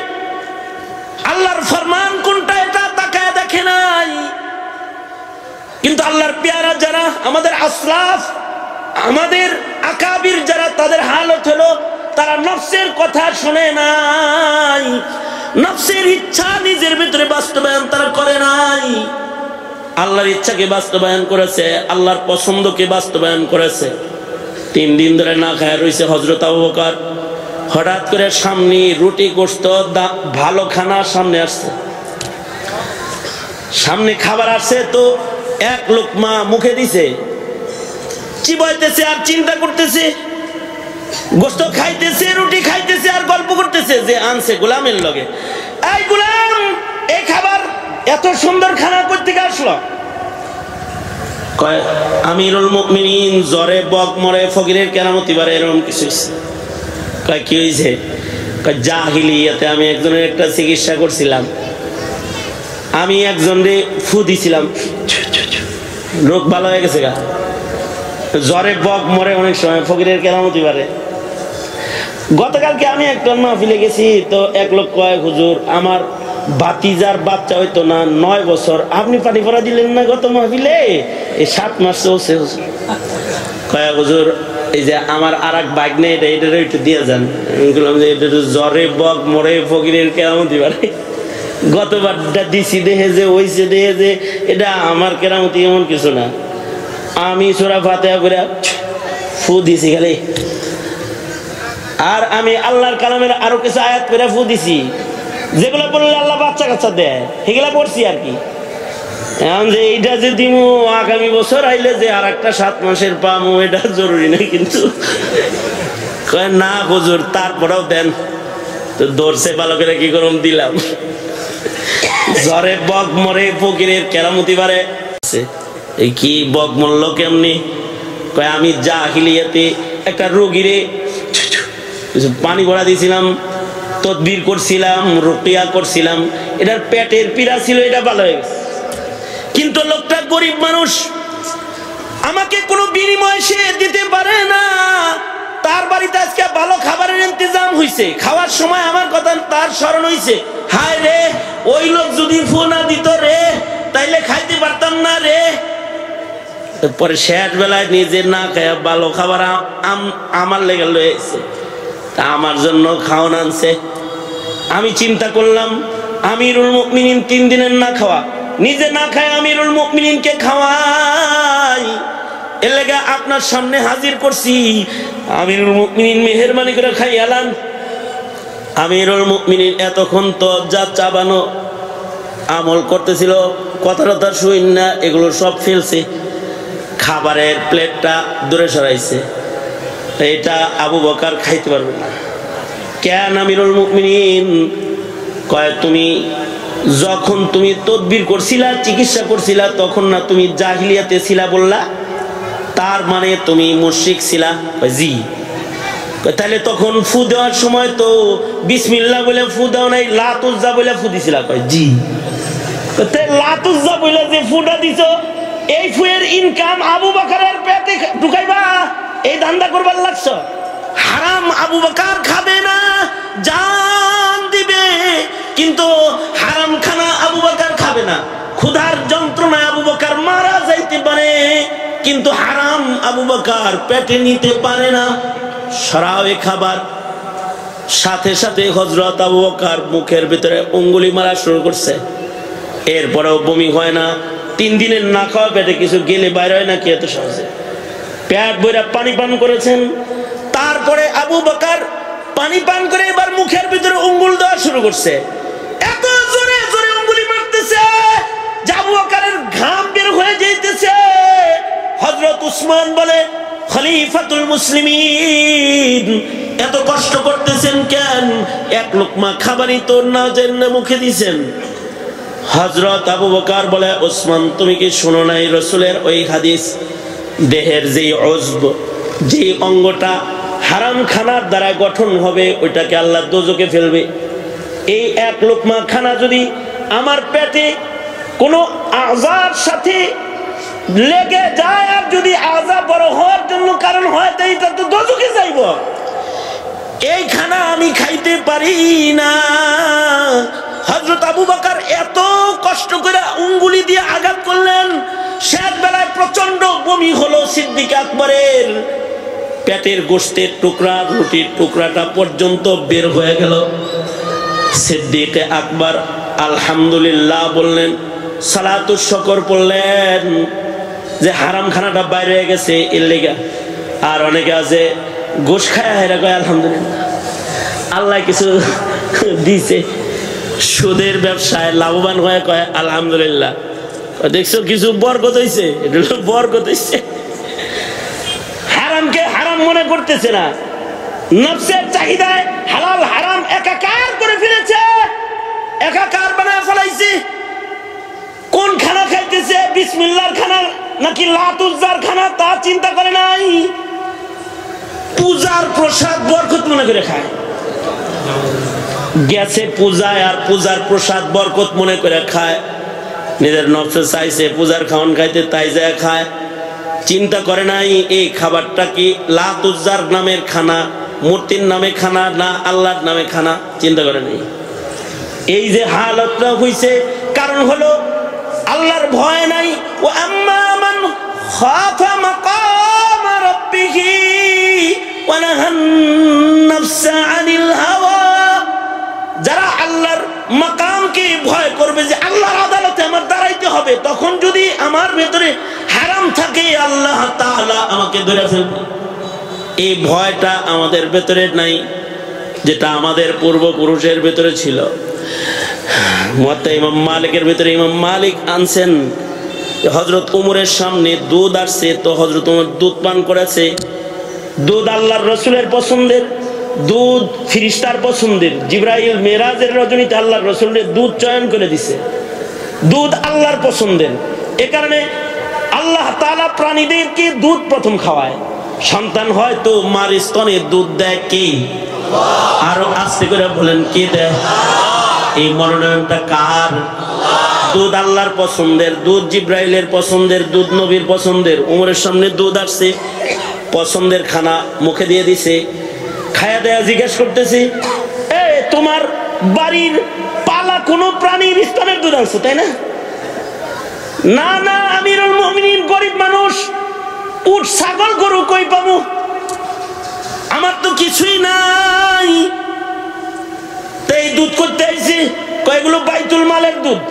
আল্লাহর ফরমান কোনটা এটা তাকায় দেখে নাই। কিন্তু আল্লাহর পেয়ারা যারা, আমাদের আসলাফ, আমাদের আকাবির যারা, তাদের হালত হলো তারা নফসের কথা শুনে নাই, নফসের ইচ্ছা নিজের ভিতরে বাস্তবায়ন তারা করে নাই, আল্লাহর ইচ্ছাকে বাস্তবায়ন করেছে, আল্লাহর পছন্দকে বাস্তবায়ন করেছে। 3 দিন ধরে না খায় রয়েছে হযরত আবু বকর। হঠাৎ করে সামনে রুটি গোশত ভালো খানা সামনে আসছে, সামনে খাবার আসছে, তো এক লোকমা মুখে দিছে, চিবাইতেছে আর চিন্তা করতেছে, গোশত খাইতেছে, রুটি খাইতেছে আর গল্প করতেছে যে আনছে গোলামের লগে, এই গোলাম এই খাবার এত সুন্দর খানা কই থেকে আসলো? কয় আমিরুল মুমিনিন জ্বরে বক মরে, ফকিরের কেরামতি বারে, এরকম কিছু। কয় কি হয়েছে? কয় জাহিলিয়াতে আমি একজনের একটা চিকিৎসা করছিলাম, আমি একজনরে ফু দিছিলাম, রোগ ভালো হয়ে গেছে গা, জ্বরে বক মরে অনেক সময়, ফকিরের কেরামতি বারে। গতকালকে আমি একটা মাহফিলে গেছি, তো এক লোক কয়, হুজুর আমার ভাতিজার বাচ্চা হইতো না 9 বছর, আপনি পানি পড়া দিলেন না গত মাহফিলে, এই 7 মাস চলছে। কয় হুজুর এই যে আমার আর এক বাইক নেই, এটা একটু দিয়ে যান। আমি বললাম যে এটা জ্বরে বক মরে ফকিরের কেরামতি বারে, গতবারটা দিছি দেখে যে হইছে, দেখে যে এটা আমার কেরামতি এমন কিছু না, আমি সূরা ফাতিহা করে ফু দিছি খালি। আর আমি আল্লাহর কালামের আরো কিছু আয়াত করে ফু দিছি, যেগুলো বললে আল্লাহ বাচ্চা কাচ্চা দেয়, সেগুলা পড়ছি আর কি। এখন যে এইটা যে দিমু আগামী বছর আইলে যে আর একটা 7 মাসের পামু, এটা জরুরি না, কিন্তু কয় না হুজুর তারপরেও দেন। তো ধরছে ভালো করে, কি করম দিলাম। জ্বরে বক মরে ফকিরের কেরামতি বারে, এই কি বক মরল কেমনি? কয় আমি জাহিলিয়াতে একটা রোগীরে পানি ভরা দিয়েছিলাম, তদবির করছিলাম, রুকিয়া করছিলাম, এটার পেটের পীড়া ছিল, এটা ভালো হয়ে গেছে। কিন্তু লোকটা গরিব মানুষ, আমাকে কোনো বিনিময় সে দিতে পারে না। তার বাড়িতে আজকে ভালো খাবারের ইন্তজাম হয়েছে, খাওয়ার সময় আমার কথা তার স্মরণ হয়েছে, হায় রে ওই লোক যদি ফু না দিত রে তাইলে খাইতে পারতাম না রে। পরে শেষ বেলায় নিজে না খায় ভালো খাবার আমার লেগে লয়েছে, তা আমার জন্য খাওয়ান আনছে। আমি চিন্তা করলাম আমিরুল মুমিনিন 3 দিনের না খাওয়া, নিজে না খায় আমিরুল মুমিনিনকে খাওয়াই, এর লেগে আপনার সামনে হাজির করছি। আমিরুল মুমিনিন মেহেরবানি করে খাই এলান। আমিরুল মুমিনিন এতক্ষণ তো যা চাবানো আমল করতেছিল, কথা কথা শুই না, এগুলো সব ফেলছে, খাবারের প্লেটটা দূরে সরাইছে। এটা আবু বকর খাইতে পারবে না। কেন আমিরুল মুমিনিন? কয় তুমি যখন তুমি তদবির করছিলা, চিকিৎসা করছিলা, তখন না তুমি জাহিলিয়াতে ছিলা বললা, তার মানে তুমি মুশরিক ছিলা? জি। তাহলে তখন ফু দেওয়ার সময় তো বিসমিল্লাহ বলে ফু দাও নাই, লাতুজ্জা বলে ফু দিছিলা? কয় জি। লাতুজ্জা বলে যে ফুটা দিছো, এই ফুয়ের ইনকাম আবু বকরের পেটে ঢুকাইবা, এই ধান্দা করবার লাগছো? হারাম আবু বকর খাবে না, জান দিবে, কিন্তু হারাম খানা আবু বকর খাবে না। ক্ষুধার যন্ত্রণায় আবু বকর মারা যাইতে পারে, কিন্তু হারাম আবু বকর পেটে নিতে পারে না। সরাবে খাবার। সাথে সাথে হযরত আবু বকর মুখের ভিতরে অঙ্গুলি মারা শুরু করছে। এরপরেও বমি হয় না। 3 দিনের না খাওয়া পেটে কিছু গেলে বাইরে হয় না কি এত সহজে? পেট ভরে পানি পান করেছেন। তারপরে আবু বকর পানি পান করে এবার মুখের ভিতরে আঙ্গুল দেওয়া শুরু করছে। এত জোরে জোরে আঙ্গুলি মারতেছে যে আবু বকরের ঘাম বের হয়ে যাইতেছে। হযরত উসমান বলে, খলিফাতুল মুসলিমিন এত কষ্ট করতেছেন কেন? এক লোকমা খাবারই তো না জেনে মুখে দিছেন। হযরত আবু বকর বলে, ওসমান তুমি কি শোনো নাই রাসূলের ওই হাদিস, দেহের যে উজব, যে অঙ্গটা হারাম খানার দ্বারা গঠন হবে ওইটাকে আল্লাহ দোজখে ফেলবে। এই এক লোকমা খানা যদি আমার পেটে কোনো আযার সাথে লেগে যায়, আর যদি আযা বড় হওয়ার জন্য কারণ হয়, তাই এটা তো দোজখে যাইব। এই খানা আমি খাইতে পারি না। হযরত আবু বকর এত কষ্ট করে আঙ্গুলি দিয়ে আঘাত করলেন, শেষ বেলায় প্রচন্ড বমি হলো। সিদ্দিক আকবরের পেটের গোশতের টুকরা, রুটির টুকরাটা পর্যন্ত বের হয়ে গেল। সিদ্দিক আকবর আলহামদুলিল্লাহ বললেন, সালাতুশ শুকর পড়লেন যে হারাম খানাটা বাইরে হয়ে গেছে এর লেগা। আর অনেকে আছে গোশ খায় হেরা কয় আলহামদুলিল্লাহ, আল্লাহ কিছু দিছে। সুদের ব্যবসায় লাভবান হয়ে কয় আলহামদুলিল্লাহ, দেখছো কিছু বরকত হইছে, এটা হলো বরকত হইছে। হারামকে হারাম মনে করতেছে না, নফসের চাহিদায় হালাল হারাম একাকার করে ফেলেছে, একাকার বানায় ফেলাইছে। কোন খানা খাইতেছে, বিসমিল্লাহর খানা নাকি লাতুজ্জার খানা, তা চিন্তা করে নাই। পূজার প্রসাদ বরকত মনে করে খায়, গেছে পূজায় আর পূজার প্রসাদ বরকত মনে করে খায়। নিজের নফসে চাইছে পূজার খাওয়ান খাইতে, তাই যায় খায়। চিন্তা করে নাই এই খাবারটা কি লাতুজ্জার নামের খানা, মূর্তির নামে খানা, না আল্লাহর নামে খানা, চিন্তা করে নাই। এই যে হালতটা হইছে, কারণ হলো আল্লাহর ভয় নাই। ও আম্মা মান খাফা মাকাম রাব্বিহি ওয়া নাহান নাফসা আনিল হাওয়া, যারা আল্লাহর মাকামকে ভয় করবে যে আল্লাহর আদালতে আমার দাঁড়াইতে হবে, তখন যদি আমার ভেতরে হারাম থাকে আল্লাহ তাআলা আমাকে ধরে ফেলবে। এই ভয়টা আমাদের ভেতরে নাই, যেটা আমাদের পূর্বপুরুষের ভেতরে ছিল। মুয়াত্তা ইমাম মালিকের ভেতরে ইমাম মালিক আনছেন, হযরত উমরের সামনে দুধ আসছে, তো হযরত উমর দুধ পান করেছে। দুধ আল্লাহর রাসূলের পছন্দের, দুধ ফেরেশতার পছন্দের। জিবরাইল মেরাজের রজনীতে আল্লাহর রাসূলের দুধ চয়ন করে দিছে, দুধ আল্লাহর পছন্দের। এ কারণে আল্লাহ তাআলা প্রাণীদেরকে দুধ প্রথম খাওয়ায়। সন্তান হয় তো মার স্তনে দুধ দেয় কে? আরো আস্তে করে বলেন, কে দেয়? এই মনোনয়নটা কার? দুধ আল্লাহর পছন্দের, দুধ জিব্রাইলের পছন্দের, দুধ নবীর পছন্দের। উমরের সামনে দুধ আসছে, পছন্দের খানা মুখে দিয়ে দিছে। খায়া দেয়া জিজ্ঞেস করতেছি, এ তোমার বাড়ির পালা কোনো প্রাণীর স্তনের দুধ আনছো তাই না? না না আমিরুল মুমিনিন, গরিব মানুষ, উট ছাগল গরু কই পাবো, আমার তো কিছুই নাই। এই দুধ করতে আইছি, কয়গুলো বাইতুল মালের দুধ।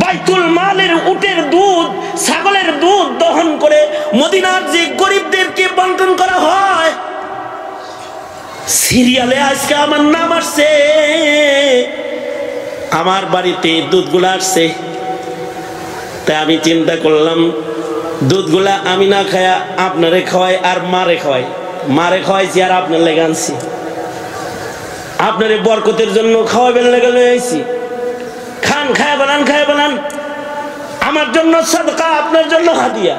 বাইতুল মালের উটের দুধ, ছাগলের দুধ দহন করে মদিনার যে গরিবদেরকে বন্টন করা হয়। সিরিয়ালে আজকে আমার নাম আসছে, আমার বাড়িতে দুধগুলা আসছে। তাই আমি চিন্তা করলাম, দুধগুলা আমি না খায়া আপনারে খাওয়াই আর মারে খাওয়াই। মারে খাওয়াইছি আর আপনার লেগে আনছি, আপনারে বরকতের জন্য খাওয়াবেন লেগে লয়ে আইছি। খান, খায় বানান, খায় বানান, আমার জন্য সাদকা, আপনার জন্য হাদিয়া।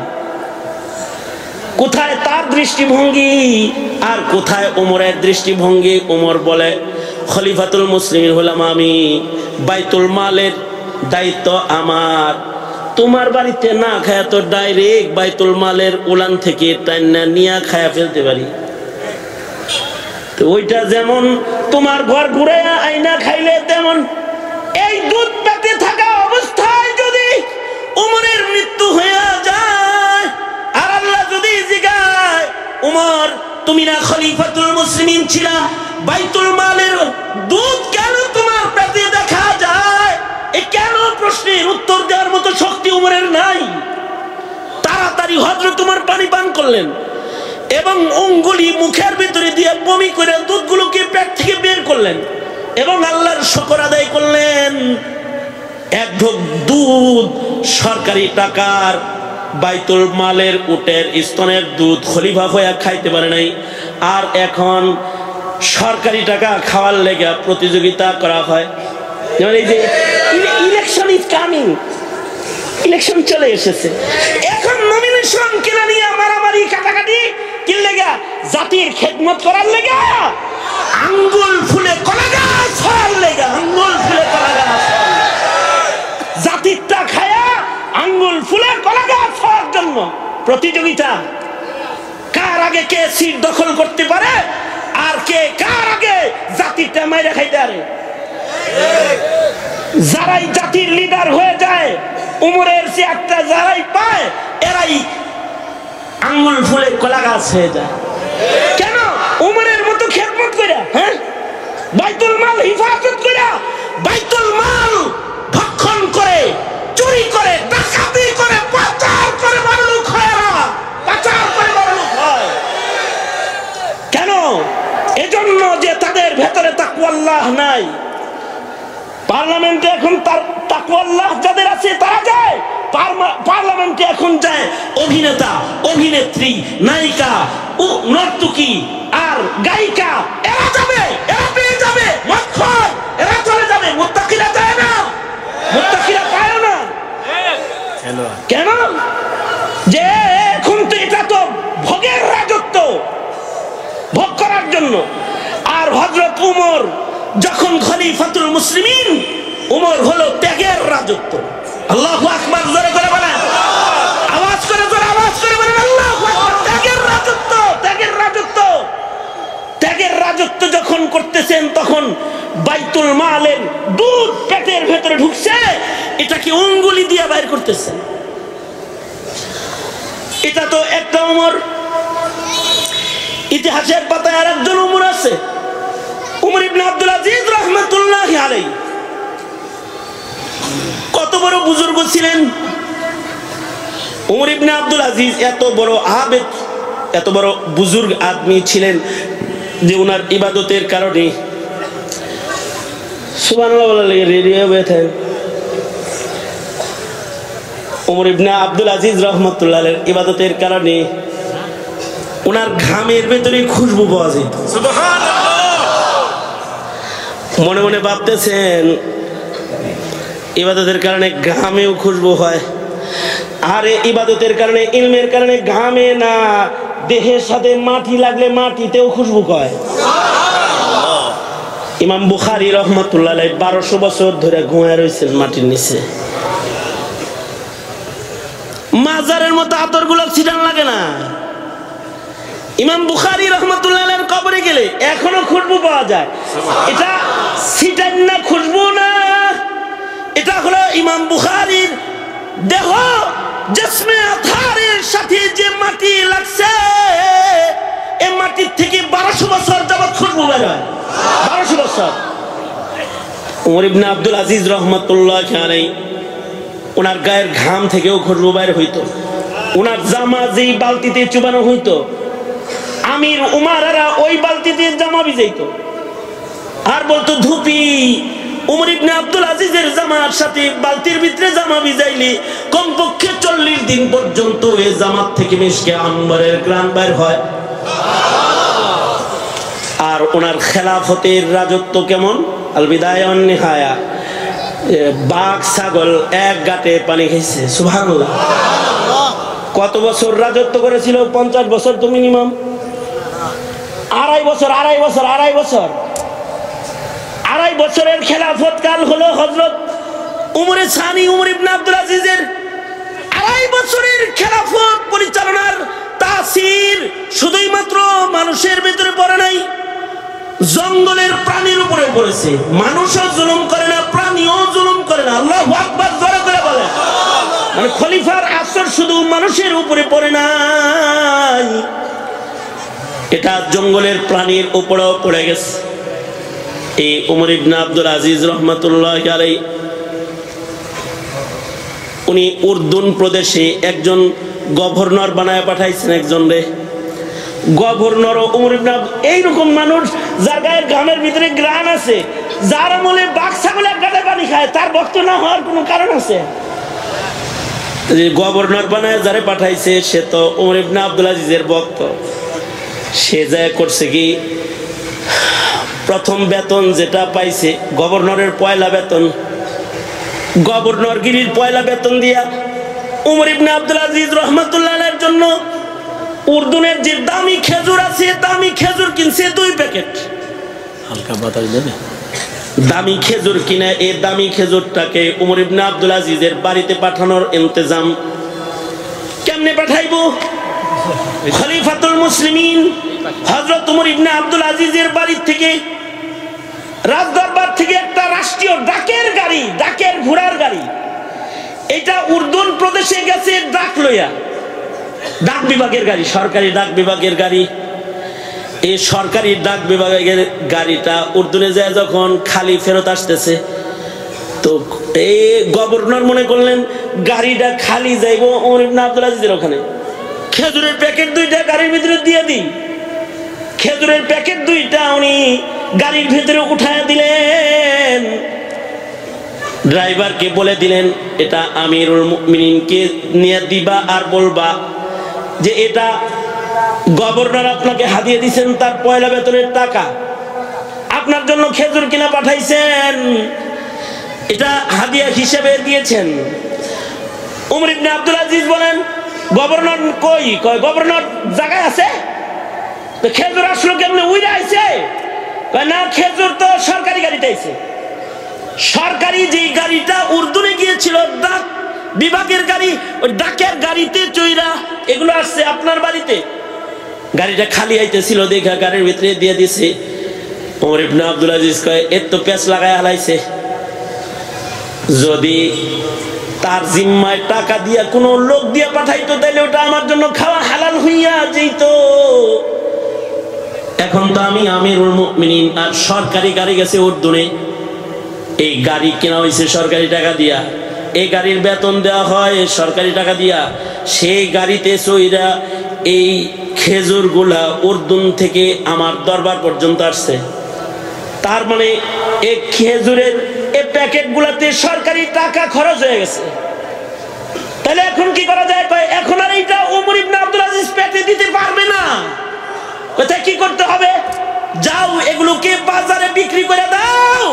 কোথায় তার দৃষ্টিভঙ্গি আর কোথায় ওমরের দৃষ্টিভঙ্গি? ওমর বলে, খলিফাতুল মুসলিমিন হলাম আমি, বাইতুল মালের দায়িত্ব আমার। তোমার বাড়িতে না খায়া তো ডাইরেক্ট বাইতুল মালের উলান থেকে টাইনা নিয়ে খায়া ফেলতে পারি। তো ওইটা যেমন তোমার ঘর ঘুরে আইনা খাইলে তেমন। এই দুধ পেতে থাকা অবস্থায় যদি উমরের মৃত্যু হয়ে যায় আর আল্লাহ যদি জিগায়, উমর তুমি না খলিফাতুল মুসলিমিন ছিলা, বাইতুল মালের দুধ কেন তোমার পেতে দেখা যায়? এই কেন প্রশ্নের উত্তর দেওয়ার মতো শক্তি উমরের নাই। তাড়াতাড়ি হযরত উমর পানি পান করলেন এবং অঙ্গুলি মুখের ভিতরে দিয়ে বমি করে দুধগুলোকে পেট থেকে বের করলেন এবং আল্লাহর শুকর আদায় করলেন। এক ঢোক দুধ সরকারি টাকার বাইতুল মালের উটের স্তনের দুধ খলিফা হয়ে খাইতে পারে নাই। আর এখন সরকারি টাকা খাওয়ার লেগে প্রতিযোগিতা করা হয়। যেমন এই যে ইলেকশন ইজ কামিং, ইলেকশন চলে এসেছে, এখন নমিনেশন কেনা নিয়ে মারামারি কাটাকাটি কি লেগা? জাতির খেদমত করার লেগা, আঙ্গুল ফুলে কলা গাছ হওয়ার লেগা, আঙ্গুল ফুলে কলা গাছ। জাতিরটা খায়া আঙ্গুল ফুলে কলা গাছ হওয়ার জন্য প্রতিযোগিতা। কার আগে কে সিট দখল করতে পারে আর কে কার আগে জাতিরটা মাইরা খাইতে পারে। যারাই জাতির লিডার হয়ে যায়, উমরের চেয়ারটা যারাই পায়, এরাই আঙ্গুল ফুলে কলা গাছ হয়ে যায়। কেন? উমরের মতো খেদমত কইরা, হ্যাঁ, বাইতুল মাল হিফাজত কইরা, বাইতুল মাল ভক্ষণ করে, চুরি করে, ডাকাতি করে, পাচার করে বড়লোক হয় না, পাচার করে বড়লোক হয়। কেন? এজন্য যে তাদের ভেতরে তাকওয়াল্লাহ নাই। পার্লামেন্টে এখন তাকওয়াল্লাহ যাদের আছে তারা যায়, পার্লামেন্টে এখন যায় অভিনেতা, অভিনেত্রী, নায়িকা, নর্তকী আর গায়িকা। এরা যাবে, এরা পেয়ে যাবে, মক্ষর এরা চলে যাবে, মুত্তাকিরা যায় না, মুত্তাকিরা পায় না। কেন? যে এখন তো এটা তো ভোগের রাজত্ব, ভোগ করার জন্য। আর হযরত উমর যখন খলিফাতুল মুসলিমিন, উমর হলো ত্যাগের রাজত্ব। আল্লাহু আকবার, জোরে করে বলেন, আওয়াজ করে, জোরে আওয়াজ করে বলেন আল্লাহু আকবার। ত্যাগের রাজত্ব, ত্যাগের রাজত্ব, ত্যাগের রাজত্ব যখন করতেছেন তখন বাইতুল মালের দুধ পেটের ভেতরে ঢুকছে, এটাকে অঙ্গুলি দিয়ে বাইর করতেছেন। এটা তো একটা উমর। ইতিহাসের পাতায় আর একজন উমর আছে, উমর ইবনে আব্দুল আজিজ রাহমাতুল্লাহি আলাইহি। কত বড় বুজুর্গ ছিলেন উমর ইবনে আব্দুল আজিজ, এত বড় আবেদ, এত বড় বুজুর্গ আদমি ছিলেন যে ওনার ইবাদতের কারণে, সুবহানাল্লাহ বলে রেডি হয়ে থাকেন, উমর ইবনে আব্দুল আজিজ রাহমাতুল্লাহ আলাইহির ইবাদতের কারণে ওনার ঘামের ভেতরে খুশবু পাওয়া যেত। সুবহানাল্লাহ। মনে মনে ভাবতেছেন ইবাদতের কারণে ঘামেও খুশবু হয়। আর ইবাদতের কারণে, ইলমের কারণে ঘামে না, দেহের সাথে মাটি লাগলে মাটিতেও খুশবু হয়। ইমাম বুখারী রহমাতুল্লাহ আলাইহি 1200 বছর ধরে ঘুমায় রয়েছেন মাটির নিচে। মাজারের মতো আতরগুলো ছিটান লাগে না। ইমাম বুখারী রহমাতুল্লাহ আলাইহির কবরে গেলে এখনো খুশবু পাওয়া যায়। এটা ছিটান না, খুশবু না, এটা হলো ইমাম বুখারীর দেহ জিসমে আতহারের সাথে যে মাটি লাগছে, এই মাটির থেকে 1200 বছর যাবত খুশবু বের হয়। 1200 বছর। ওমর ইবনে আব্দুল আজিজ রহমাতুল্লাহি আলাইহি ওনার গায়ের ঘাম থেকেও খুশবু বের হইতো। ওনার জামা যেই বালতিতে চুবানো হইতো, আমির উমারারা ওই বালতিতে জামা ভিজাইতো আর বলতো ধুপি। ওমর ইবনে আব্দুল আজিজের জামার সাথে বালতির ভিতরে জামা ভিজাইলে কমপক্ষে 40 দিন পর্যন্ত এই জামাত থেকে মিশকে আম্বরের ঘ্রাণ বের হয়। আর ওনার খেলাফতের রাজত্ব কেমন? আল বিদায়া ওয়ান নিহায়া, বাঘ ছাগল এক গাঁটে পানি খাইছে। সুবহানাল্লাহ। কত বছর রাজত্ব করেছিল? 50 বছর তো মিনিমাম। আড়াই বছরের খেলাফত কাল হলো হযরত উমরে সানি উমর ইবনে আব্দুল আজিজের। 2.5 বছরের খেলাফত পরিচালনার তাসির শুধুই মাত্র মানুষের ভিতরে পড়ে নাই, জঙ্গলের প্রাণীর উপরে পড়েছে। মানুষও জুলুম করে না, প্রাণীও জুলুম করে না। আল্লাহু আকবার জোরে করে বলে। মানে খলিফার আসর শুধু মানুষের উপরে পড়ে নাই, এটা জঙ্গলের প্রাণীর উপরেও পড়ে গেছে। এই উমর ইবনে আব্দুল আজিজ রহমাতুল্লাহি আলাইহি উনি উর্দুন প্রদেশে একজন গভর্নর বানায় পাঠাইছেন একজন রে। গভর্নর উমর ইবনে এইরকম মানুষ যার গায়ের ঘামের ভিতরে গ্রাণ আছে, যার আমলে বাঘ ছাগল এক গাঁটে পানি খায়, তার ভক্ত না হওয়ার কোনো কারণ আছে? গভর্নর বানায় যারে পাঠাইছে সে তো উমর ইবনে আব্দুল আজিজের ভক্ত। সে যায় করছে কি, প্রথম বেতন যেটা পাইছে গভর্নরের পয়লা বেতন, গভর্নরগিরির পয়লা বেতন দিয়া উমর ইবনে আব্দুল আজিজ রাহমাতুল্লাহ আলাইহির জন্য উর্দুনের যে দামি খেজুর আছে, দামি খেজুর কিনছে 2 প্যাকেট। হালকা বাতাস দেবে। দামি খেজুর কিনে এই দামি খেজুরটাকে উমর ইবনে আব্দুল আজিজের বাড়িতে পাঠানোর ইন্তজাম। কেমনে পাঠাইবো? খলিফাতুল মুসলিমিন হযরত উমর ইবনে আব্দুল আজিজের বাড়ি থেকে, রাজদরবার থেকে একটা রাষ্ট্রীয় ডাকের গাড়ি, ডাকের ঘোড়ার গাড়ি, এটা উর্দুন প্রদেশে গেছে ডাক লইয়া। ডাক বিভাগের গাড়ি, সরকারি ডাক বিভাগের গাড়ি। এই সরকারি ডাক বিভাগের গাড়িটা উর্দুনে যায় যখন খালি ফেরত আসতেছে, তো এই গভর্নর মনে করলেন গাড়িটা খালি যাইবো উমর ইবনে আব্দুল আজিজের ওখানে। খেজুরের প্যাকেট 2টা গাড়ির ভিতরে দিয়ে দিই। খেজুরের প্যাকেট 2টা উনি গাড়ির ভিতরে উঠায় দিলেন। ড্রাইভারকে বলে দিলেন এটা আমিরুল মুমিনিনকে নিয়ে দিবা আর বলবা যে এটা গভর্নর আপনাকে হাদিয়া দিয়েছেন, তার পয়লা বেতনের টাকা, আপনার জন্য খেজুর কিনা পাঠাইছেন, এটা হাদিয়া হিসেবে দিয়েছেন। উমর ইবনে আব্দুল আজিজ বলেন গভর্নর কই? কয় গভর্নর জায়গায় আছে। তো খেজুর আসলো কেমনে? উইরা আইছে? কয় না, খেজুর তো সরকারি গাড়িতে আইছে। সরকারি যে গাড়িটা উর্দুনে গিয়েছিল ডাক বিভাগের গাড়ি, ওই ডাকের গাড়িতে চইরা এগুলো আসছে আপনার বাড়িতে। গাড়িটা খালি আইতেছিল দেখা গাড়ির ভিতরে দিয়ে দিছে। ওমর ইবনে আব্দুল আজিজ কয় এর তো পেঁচ লাগায় হালাইছে, যদি তার জিম্মায় টাকা দিয়া কোনো লোক দিয়া পাঠাইতো তাইলে ওটা আমার জন্য খাওয়া হালাল হইয়া যেত। এখন তো আমি আমিরুল মুমিনিন আর সরকারি গাড়ি গেছে উর্দুনে, এই গাড়ি কেনা হয়েছে সরকারি টাকা দিয়া, এই গাড়ির বেতন দেওয়া হয় সরকারি টাকা দিয়া। সেই গাড়িতে চইরা এই খেজুর গুলা উর্দুন থেকে আমার দরবার পর্যন্ত আসছে। তার মানে এই খেজুরের এই প্যাকেট গুলাতে সরকারি টাকা খরচ হয়ে গেছে। তাহলে এখন কি করা যায়? এখন আর এইটা উমর ইবনে আব্দুল আজিজ পেটে দিতে পারবে না। কোথায় কি করতে হবে? যাও এগুলোকে বাজারে বিক্রি করে দাও,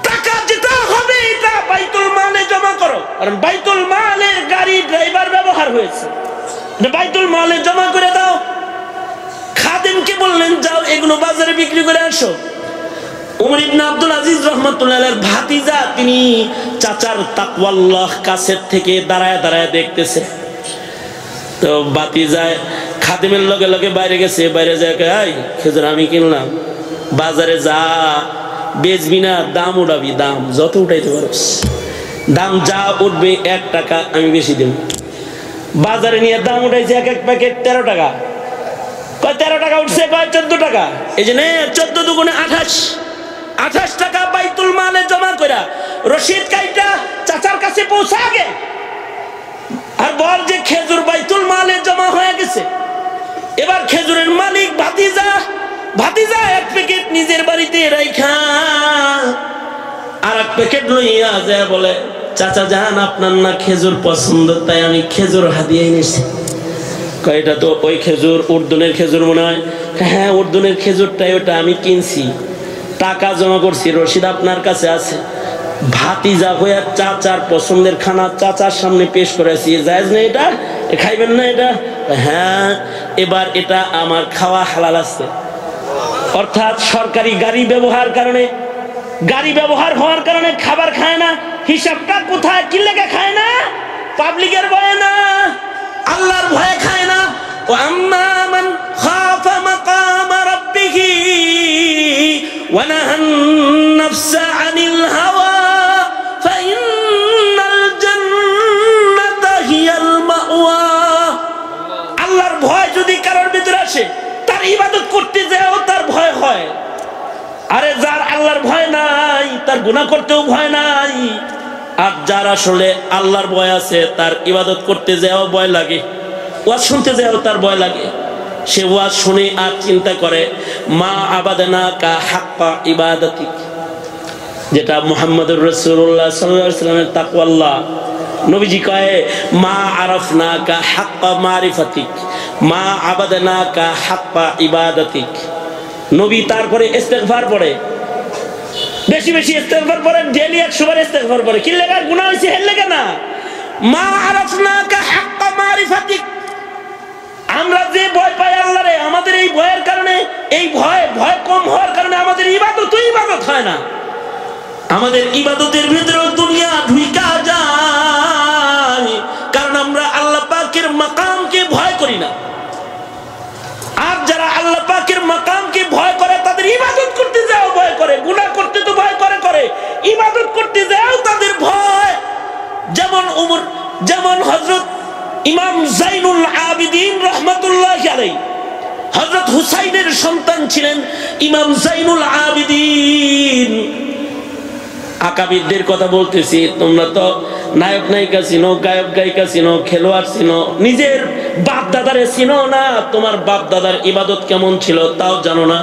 টাকা যেটা হবে এটা বাইতুল মালে জমা করো। কারণ বাইতুল মালের গাড়ি ড্রাইভার ব্যবহার হয়েছে, বাইতুল মালে জমা করে দাও। খাদেমকে বললেন যাও এগুলো বাজারে বিক্রি করে আসো। উমর ইবনে আব্দুল আজিজ রাহমাতুল্লাহ আলাইহির ভাতিজা, তিনি চাচার তাকওয়াল্লাহ কাছের থেকে দাঁড়ায় দাঁড়ায় দেখতেছে। তো ভাতিজায় খাদেমের লগে লগে বাইরে গেছে, বাইরে যায় এই খেজুর আমি কিনলাম, বাজারে যা বেচবি না, দাম উঠাবি, দাম যত উঠাইতে পারস, দাম যা উঠবে 1 টাকা আমি বেশি দেব। বাজারে নিয়ে দাম উঠাইছে এক এক প্যাকেট 13 টাকা। কয় 13 টাকা উঠছে, কয় 14 টাকা। এই যে 14 দুগুণে 28 টাকা বাইতুল মালে জমা কইরা রশিদ কাইটা চাচার কাছে পৌঁছা আগে আর বল যে খেজুর বাইতুল মালে জমা হয়ে গেছে। এবার খেজুরের মালিক ভাতিজা, ভাতিজা 1 প্যাকেট নিজের বাড়িতে রাইখা আর 1 প্যাকেট লইয়া যায় বলে, চাচা জান আপনার না খেজুর পছন্দ, তাই আমি খেজুর হাদিয়া এনেছি। কয় এটা তো ওই খেজুর, উর্দুনের খেজুর মনে হয়। হ্যাঁ উর্দুনের খেজুরটাই, ওটা আমি কিনছি, টাকা জমা করছি, রশিদ আপনার কাছে আছে। ভাতিজা হইয়া চাচার পছন্দের খানা চাচার সামনে পেশ করেছি, জায়েজ না এটা, খাইবেন না এটা? হ্যাঁ এবার এটা আমার খাওয়া হালাল আছে। অর্থাৎ সরকারি গাড়ি ব্যবহার হওয়ার কারণে খাবার খায় না। হিসাবটা কোথায়, কি লেগে খায় না? পাবলিকের ভয়ে না, আল্লাহর ভয়ে খায় না। ও আম্মা মান খাফা মাকাম রাব্বিহি ওয়া নাহান নাফসা আনিল হাওয়া ফাইন্নাল জান্নাতা হিয়াল মাওয়া। আল্লাহর ভয় যদি কারোর ভিতরে আসে, তার ইবাদত করতে যাও তার ভয় হয়। আরে যার আল্লাহর ভয় নাই, তার গুনাহ করতেও ভয় নাই। আর যার আসলে আল্লাহর ভয় আছে, তার ইবাদত করতে যাও ভয় লাগে, ওয়াজ শুনতে যাও তার ভয় লাগে। সে ওয়াজ শুনে আর চিন্তা করে মা আবাদনাকা হাক্কা ইবাদাতিক, যেটা মুহাম্মদুর রাসূলুল্লাহ সাল্লাল্লাহু আলাইহি ওয়াসাল্লামের তাকওয়াল্লাহ। নবীজি কয় মা আরাফনাকা হাক্কা মারিফাতিক, মা আবাদনাকা হাক্কা ইবাদাতিক। নবী তারপরে ইস্তেগফার পড়ে, বেশি বেশি ইস্তেগফার পড়ে, ডেইলি 100 বার ইস্তেগফার পড়ে। কি লাগা গুনাহ হইছে হেল লাগা না? মা আরাফনাকা হাক্কা মারিফাতিক। আমরা যে ভয় পাই আল্লাহরে, আমাদের এই ভয়ের কারণে, এই ভয় কম হওয়ার কারণে আমাদের ইবাদত হয় না। আমাদের ইবাদতের ভিতরে দুনিয়া ঢুইকা যায়, কারণ আমরা আল্লাহ পাকের মাকামকে ভয় করি না। আর যারা আল্লাহ পাকের মাকামকে ভয় করে, তাদের ইবাদত করতে যাও ভয় করে, গুনাহ করতে তো ভয় করে, ইবাদত করতে যাও তাদের ভয়। যেমন হযরত ইমাম জাইনুল আবিদিন রাহমাতুল্লাহি আলাইহি, হযরত হুসাইনের সন্তান ছিলেন ইমাম জাইনুল আবিদিন। আকাবিরদের কথা বলতেছি, তোমরা তো নায়ক নায়িকা চিনো, গায়ক গায়িকা চিনো, খেলোয়াড় চিনো, নিজের বাপ দাদারে চিনো না। তোমার বাপ দাদার ইবাদত কেমন ছিল তাও জানো না,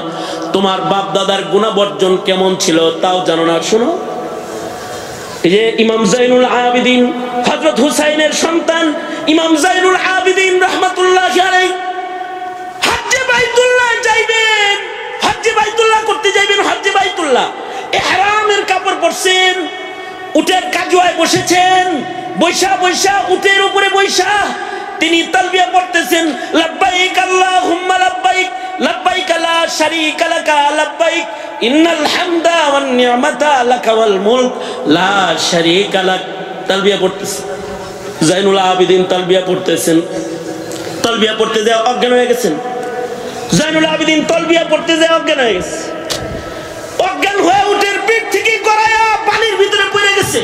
তোমার বাপ দাদার গুনাহ বর্জন কেমন ছিল তাও জানো না। শুনো, এই যে ইমাম জাইনুল আবিদিন, হযরত হুসাইনের সন্তান ইমাম জাইনুল আবিদিন রাহমাতুল্লাহি আলাইহি হজ্জে বাইতুল্লাহ যাইবেন, হজ্জে বাইতুল্লাহ করতে যাইবেন। হজ্জে বাইতুল্লাহ ইহরামের কাপড় পরছেন, উটের কাজুয়ায় বসেছেন, বৈশা উটের উপরে বৈশা তিনি তালবিয়া পড়তেছেন, লাব্বাইক আল্লাহুম্মা লাব্বাইক, লাব্বাইক লা শারীকা লাকা লাব্বাইক, ইন্নাল হামদা ওয়ান নি'মাতা লাকা ওয়াল মুলক লা শারীকা লাক। তালবিয়া পড়তেছেন জাইনুল আবিদিন, তালবিয়া পড়তেছেন। তালবিয়া পড়তে যায় অজ্ঞান হয়ে গেছেন। জাইনুল আবিদিন তালবিয়া পড়তে যায় অজ্ঞান হয়ে গেছে। অজ্ঞান হয়ে উটের পিঠ থেকে গড়ায়া পানির ভিতরে পড়ে গেছে।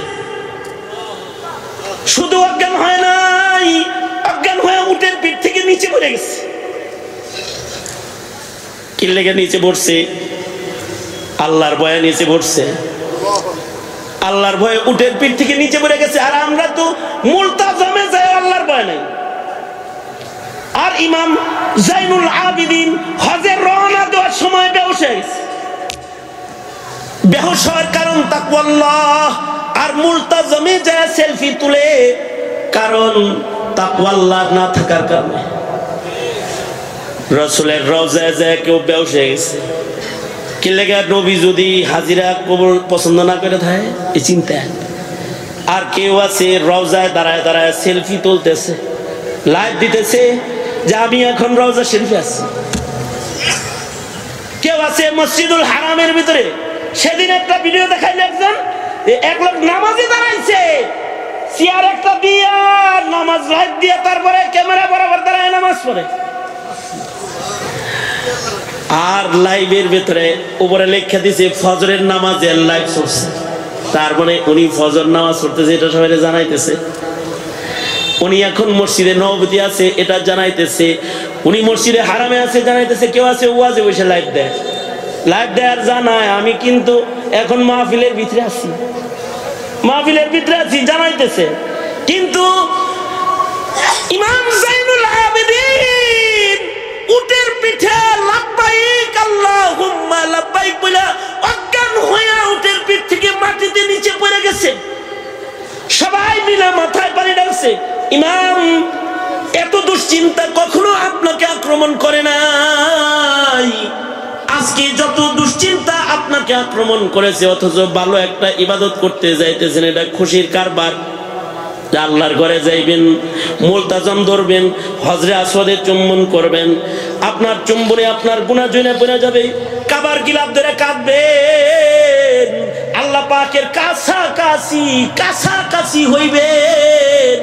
শুধু অজ্ঞান হয় নাই, অজ্ঞান হয়ে উটের পিঠ থেকে নিচে পড়ে গেছে। কি লেগে নিচে পড়ছে? আল্লাহর ভয়ে নিচে পড়ছে। আল্লাহর ভয়ে উটের পিঠ থেকে নিচে পড়ে গেছে। আর আমরা তো মুলতাজমে যাই, আল্লাহর ভয় নাই। আর ইমাম জাইনুল আবিদিন হজের রওনা দেওয়ার সময় বেহুশ হয়ে গেছে। বেহুশ হওয়ার কারণ তাকওয়াল্লাহ। আর মুলতাজমে যায় সেলফি তুলে, কারণ তাকওয়াল্লাহ না থাকার কারণে। রাসূলের রওজায় যায় কেউ বেহুশ হয়ে গেছে। কি লেগে? নবী যদি হাজিরা কবুল পছন্দ না করে থাকে এই চিন্তা। আর কেউ আছে রওজায় দাঁড়ায় দাঁড়ায় সেলফি তুলতেছে, লাইভ দিতেছে যে আমি এখন রওজা শরীফে আছি। কেউ আছে মসজিদুল হারামের ভিতরে সেদিন একটা ভিডিও দেখাইল একজন, এক লোক নামাজে দাঁড়াইছে, চেয়ার একটা দিয়া নামাজ লাইট দিয়া তারপরে ক্যামেরা বরাবর দাঁড়ায় নামাজ পড়ে। আর লাইভের ভেতরে উপরে লেখা দিছে ফজরের নামাজের লাইভ চলছে। তার মানে উনি ফজর নামাজ পড়তেছে, এটা সবাই জানাইতেছে। উনি এখন মসজিদে নববতী আছে, এটা জানাইতেছে। উনি মসজিদে হারামে আছে, জানাইতেছে। কেউ আছে ওয়াজে বসে লাইভ দেয়, লাইভ দেয়ার জানায়। আমি কিন্তু এখন মাহফিলের ভিতরে আছি, মাহফিলের ভিতরে আছি, জানাইতেছে। কিন্তু ইমাম জাইনুল আবেদিন উটের পিঠে লাব্বাইক আল্লাহুম্মা লাব্বাইক বলে অজ্ঞান হয়ে উটের পিঠ থেকে মাটিতে নিচে পড়ে গেছে। সবাই মিলে মাথায় পানি ঢালছে। ইমাম, এত দুশ্চিন্তা কখনো আপনাকে আক্রমণ করে নাই। আজকে যত দুশ্চিন্তা আপনাকে আক্রমণ করেছে, অথচ ভালো একটা ইবাদত করতে যাইতেছেন, এটা খুশির কারবার। আল্লাহর ঘরে যাইবেন, মুলতাজাম ধরবেন, হজরে আসওয়াদে চুম্বন করবেন, আপনার চুম্বনে আপনার গুনাহ জইনা পড়ে যাবে, কাবার গিলাফ ধরে কাঁদবেন, আল্লাহ পাকের কাছাকাছি হইবেন,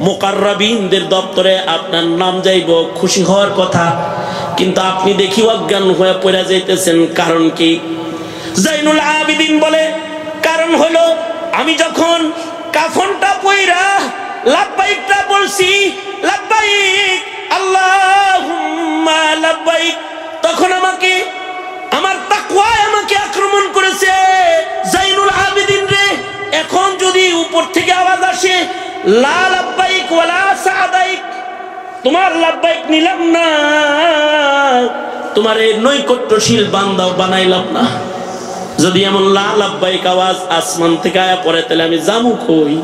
মুকাররাবিনদের দপ্তরে আপনার নাম যাইব, খুশি হওয়ার কথা। কিন্তু আপনি দেখি অজ্ঞান হয়ে পড়ে যাইতেছেন। কারণ কি? জাইনুল আবেদিন বলে, কারণ হলো আমি যখন কাফনটা পইরা লাব্বাইকটা বলছি, লাব্বাইক আল্লাহুম্মা লাব্বাইক, তখন আমাকে আমার তাকওয়ায় আমাকে আক্রমণ করেছে। জাইনুল আবেদিন রে, এখন যদি উপর থেকে আওয়াজ আসে লা লাব্বাইক ওয়ালা সাদাইক, তোমার লাব্বাইক নিলাম না, তোমার এই নৈকট্যশীল বান্দাও বানাইলাম না। যদি এমন লা লাব্বাইক আওয়াজ আসমান থেকে আয়া পড়ে, তাহলে আমি যাবো কই?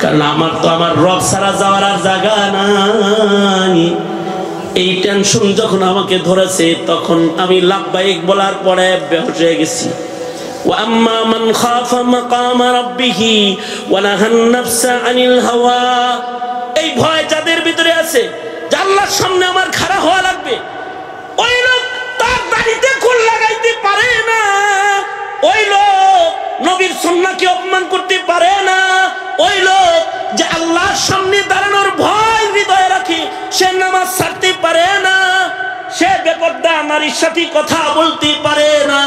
কারণ আমার তো আমার রব ছাড়া যাওয়ার আর জায়গা নাই। এই টেনশন যখন আমাকে ধরেছে, তখন আমি লাব্বাইক বলার পরে বেহুশ হয়ে গেছি। ওয়া আম্মা মান খাফা মাকামা রাব্বিহি ওয়া নাহান নাফসা আনিল হাওয়া, এই ভয় যাদের ভিতরে আছে যে আল্লাহর সামনে আমার খাড়া হওয়া লাগবে, ওই লোক তার দাড়িতে খোল লাগাইতে পারে না, ওই লোক নবীর সুন্নাহকে অপমান করতে পারে না, ওই লোক যে আল্লাহর সামনে দাঁড়ানোর ভয় হৃদয়ে রাখে, সে নামাজ ছাড়তে পারে না, সে বেপরদা নারীর সাথে কথা বলতে পারে না।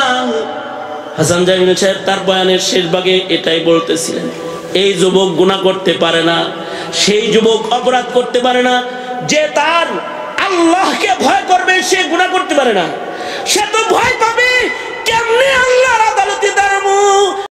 হাসান জামিল সাহেব তার বয়ানের শেষ ভাগে এটাই বলতেছিলেন। এই যুবক গুনাহ করতে পারে না, সেই যুবক অপরাধ করতে পারে না, যে তার আল্লাহকে ভয় করবে সে গুনাহ করতে পারে না। সে তো ভয় পাবে কেমনে আল্লাহর আদালতে দাঁড়াবো।